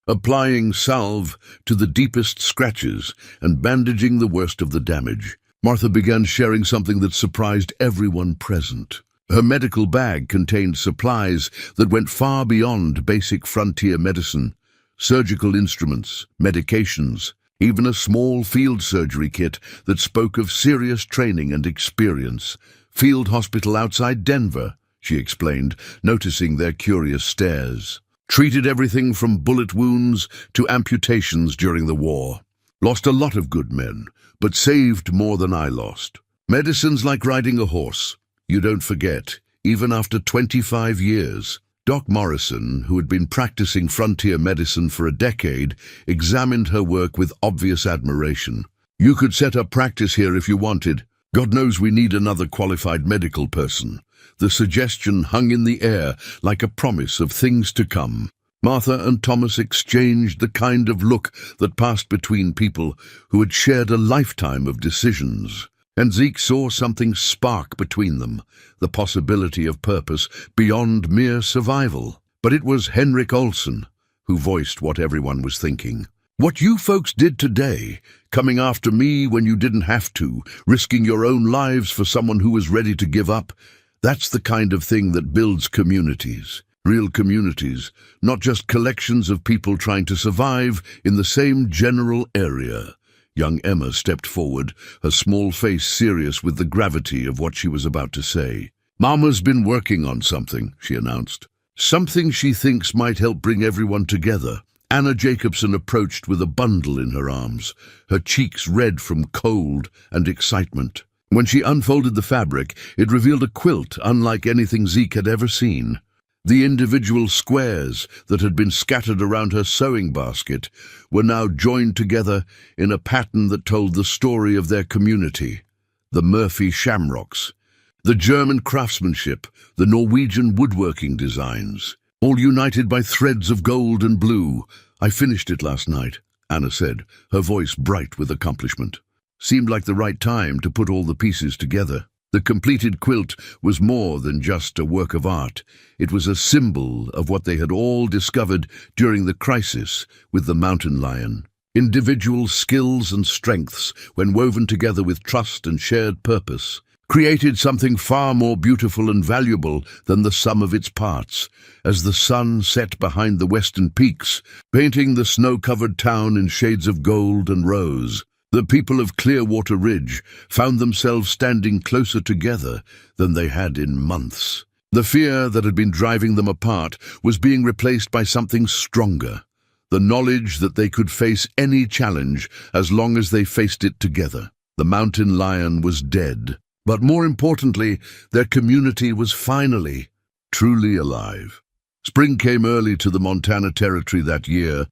applying salve to the deepest scratches and bandaging the worst of the damage, Martha began sharing something that surprised everyone present. Her medical bag contained supplies that went far beyond basic frontier medicine: surgical instruments, medications, even a small field surgery kit that spoke of serious training and experience. "Field hospital outside Denver," she explained, noticing their curious stares. "Treated everything from bullet wounds to amputations during the war. Lost a lot of good men, but saved more than I lost. Medicine's like riding a horse. You don't forget, even after 25 years. Doc Morrison, who had been practicing frontier medicine for a decade, examined her work with obvious admiration. "You could set up practice here if you wanted. God knows we need another qualified medical person." The suggestion hung in the air like a promise of things to come. Martha and Thomas exchanged the kind of look that passed between people who had shared a lifetime of decisions. And Zeke saw something spark between them, the possibility of purpose beyond mere survival. But it was Henrik Olsen who voiced what everyone was thinking. "What you folks did today, coming after me when you didn't have to, risking your own lives for someone who was ready to give up, that's the kind of thing that builds communities. Real communities, not just collections of people trying to survive in the same general area." Young Emma stepped forward, her small face serious with the gravity of what she was about to say. "Mama's been working on something," she announced. "Something she thinks might help bring everyone together." Anna Jacobson approached with a bundle in her arms, her cheeks red from cold and excitement. When she unfolded the fabric, it revealed a quilt unlike anything Zeke had ever seen. The individual squares that had been scattered around her sewing basket were now joined together in a pattern that told the story of their community: the Murphy shamrocks, the German craftsmanship, the Norwegian woodworking designs, all united by threads of gold and blue. "I finished it last night," Anna said, her voice bright with accomplishment. "Seemed like the right time to put all the pieces together." The completed quilt was more than just a work of art. It was a symbol of what they had all discovered during the crisis with the mountain lion. Individual skills and strengths, when woven together with trust and shared purpose, created something far more beautiful and valuable than the sum of its parts. As the sun set behind the western peaks, painting the snow-covered town in shades of gold and rose, the people of Clearwater Ridge found themselves standing closer together than they had in months. The fear that had been driving them apart was being replaced by something stronger, the knowledge that they could face any challenge as long as they faced it together. The mountain lion was dead, but more importantly, their community was finally, truly alive. Spring came early to the Montana Territory that year,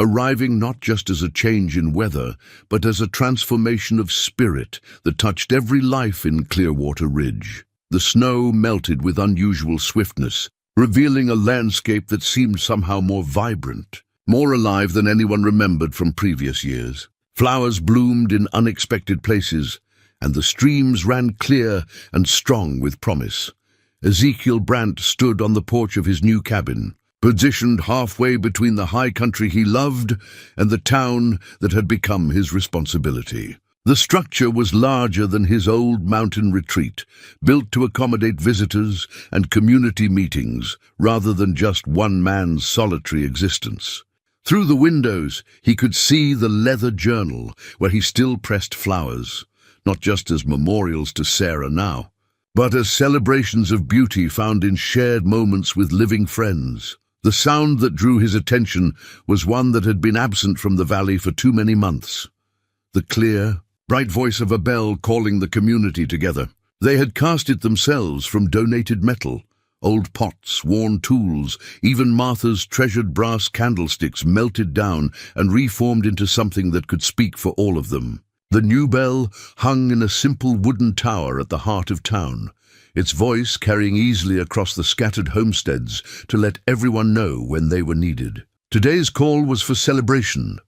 arriving not just as a change in weather, but as a transformation of spirit that touched every life in Clearwater Ridge. The snow melted with unusual swiftness, revealing a landscape that seemed somehow more vibrant, more alive than anyone remembered from previous years. Flowers bloomed in unexpected places, and the streams ran clear and strong with promise. Ezekiel Brandt stood on the porch of his new cabin, positioned halfway between the high country he loved and the town that had become his responsibility. The structure was larger than his old mountain retreat, built to accommodate visitors and community meetings rather than just one man's solitary existence. Through the windows, he could see the leather journal where he still pressed flowers, not just as memorials to Sarah now, but as celebrations of beauty found in shared moments with living friends. The sound that drew his attention was one that had been absent from the valley for too many months. The clear, bright voice of a bell calling the community together. They had cast it themselves from donated metal. Old pots, worn tools, even Martha's treasured brass candlesticks melted down and reformed into something that could speak for all of them. The new bell hung in a simple wooden tower at the heart of town, its voice carrying easily across the scattered homesteads to let everyone know when they were needed. Today's call was for celebration,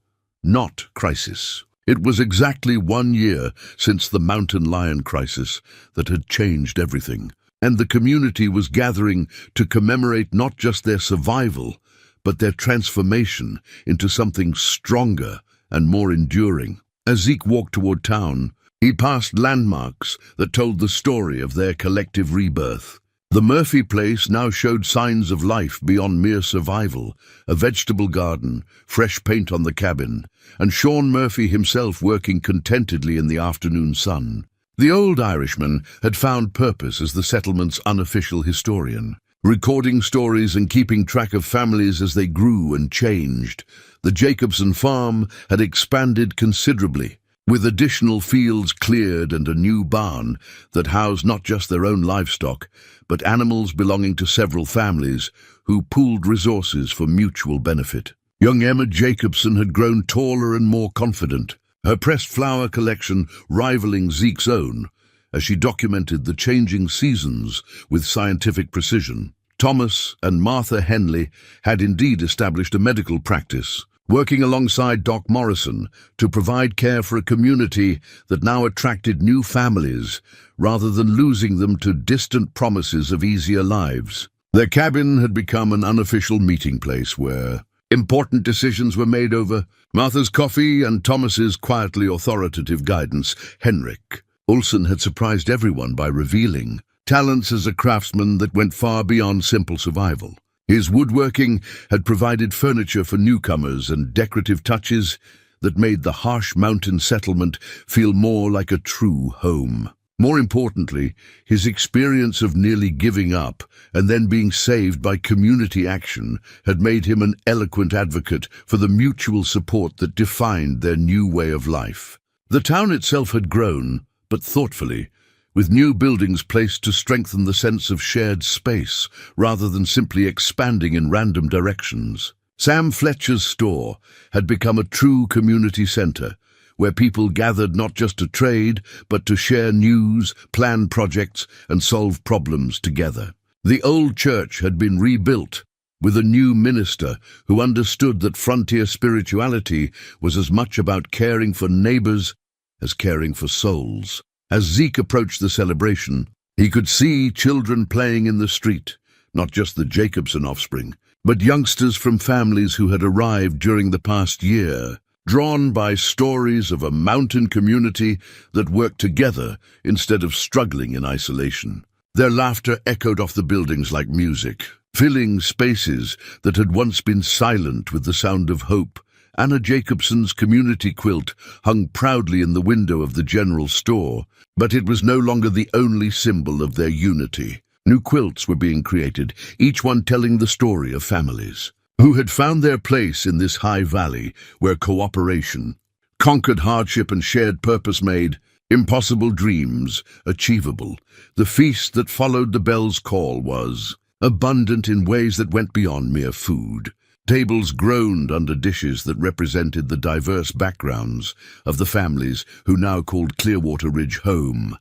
not crisis. It was exactly 1 year since the mountain lion crisis that had changed everything, and the community was gathering to commemorate not just their survival, but their transformation into something stronger and more enduring. As Zeke walked toward town, he passed landmarks that told the story of their collective rebirth. The Murphy place now showed signs of life beyond mere survival, a vegetable garden, fresh paint on the cabin, and Sean Murphy himself working contentedly in the afternoon sun. The old Irishman had found purpose as the settlement's unofficial historian, recording stories and keeping track of families as they grew and changed. The Jacobson farm had expanded considerably, with additional fields cleared and a new barn that housed not just their own livestock, but animals belonging to several families who pooled resources for mutual benefit. Young Emma Jacobson had grown taller and more confident, her pressed flower collection rivaling Zeke's own, as she documented the changing seasons with scientific precision. Thomas and Martha Henley had indeed established a medical practice, working alongside Doc Morrison to provide care for a community that now attracted new families rather than losing them to distant promises of easier lives. Their cabin had become an unofficial meeting place where important decisions were made over Martha's coffee and Thomas's quietly authoritative guidance. Henrik Olsen had surprised everyone by revealing talents as a craftsman that went far beyond simple survival. His woodworking had provided furniture for newcomers and decorative touches that made the harsh mountain settlement feel more like a true home. More importantly, his experience of nearly giving up and then being saved by community action had made him an eloquent advocate for the mutual support that defined their new way of life. The town itself had grown, but thoughtfully, with new buildings placed to strengthen the sense of shared space rather than simply expanding in random directions. Sam Fletcher's store had become a true community center, where people gathered not just to trade, but to share news, plan projects, and solve problems together. The old church had been rebuilt, with a new minister who understood that frontier spirituality was as much about caring for neighbors as caring for souls. As Zeke approached the celebration, he could see children playing in the street, not just the Jacobson offspring, but youngsters from families who had arrived during the past year, drawn by stories of a mountain community that worked together instead of struggling in isolation. Their laughter echoed off the buildings like music, filling spaces that had once been silent with the sound of hope. Anna Jacobson's community quilt hung proudly in the window of the general store, but it was no longer the only symbol of their unity. New quilts were being created, each one telling the story of families who had found their place in this high valley where cooperation, conquered hardship and shared purpose made impossible dreams achievable. The feast that followed the bell's call was abundant in ways that went beyond mere food. Tables groaned under dishes that represented the diverse backgrounds of the families who now called Clearwater Ridge home.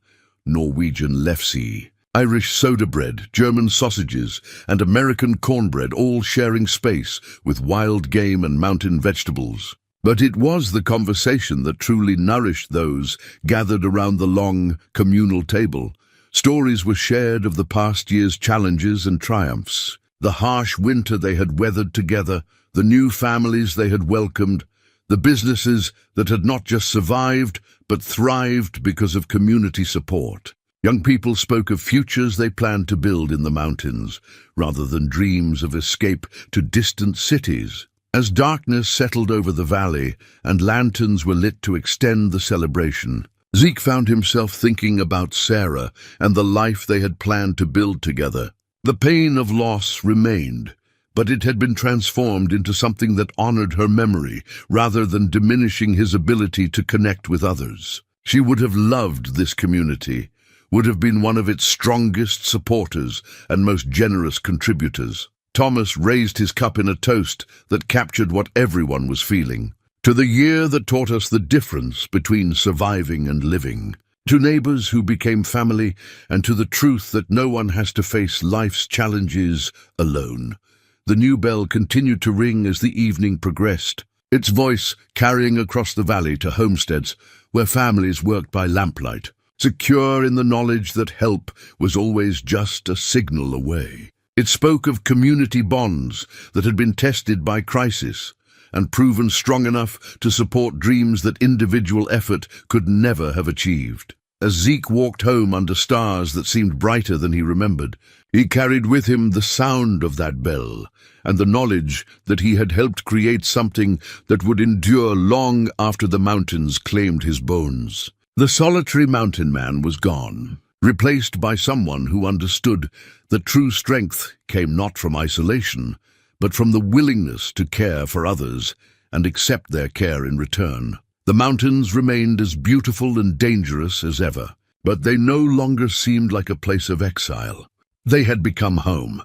Norwegian lefse, Irish soda bread, German sausages, and American cornbread, all sharing space with wild game and mountain vegetables. But it was the conversation that truly nourished those gathered around the long, communal table. Stories were shared of the past year's challenges and triumphs, the harsh winter they had weathered together, the new families they had welcomed, the businesses that had not just survived but thrived because of community support. Young people spoke of futures they planned to build in the mountains, rather than dreams of escape to distant cities. As darkness settled over the valley and lanterns were lit to extend the celebration, Zeke found himself thinking about Sarah and the life they had planned to build together. The pain of loss remained, but it had been transformed into something that honored her memory rather than diminishing his ability to connect with others. She would have loved this community, would have been one of its strongest supporters and most generous contributors. Thomas raised his cup in a toast that captured what everyone was feeling. To the year that taught us the difference between surviving and living. To neighbors who became family, and to the truth that no one has to face life's challenges alone. The new bell continued to ring as the evening progressed, its voice carrying across the valley to homesteads where families worked by lamplight, secure in the knowledge that help was always just a signal away. It spoke of community bonds that had been tested by crisis and proven strong enough to support dreams that individual effort could never have achieved. As Zeke walked home under stars that seemed brighter than he remembered, he carried with him the sound of that bell and the knowledge that he had helped create something that would endure long after the mountains claimed his bones. The solitary mountain man was gone, replaced by someone who understood that true strength came not from isolation, but from the willingness to care for others and accept their care in return. The mountains remained as beautiful and dangerous as ever, but they no longer seemed like a place of exile. They had become home,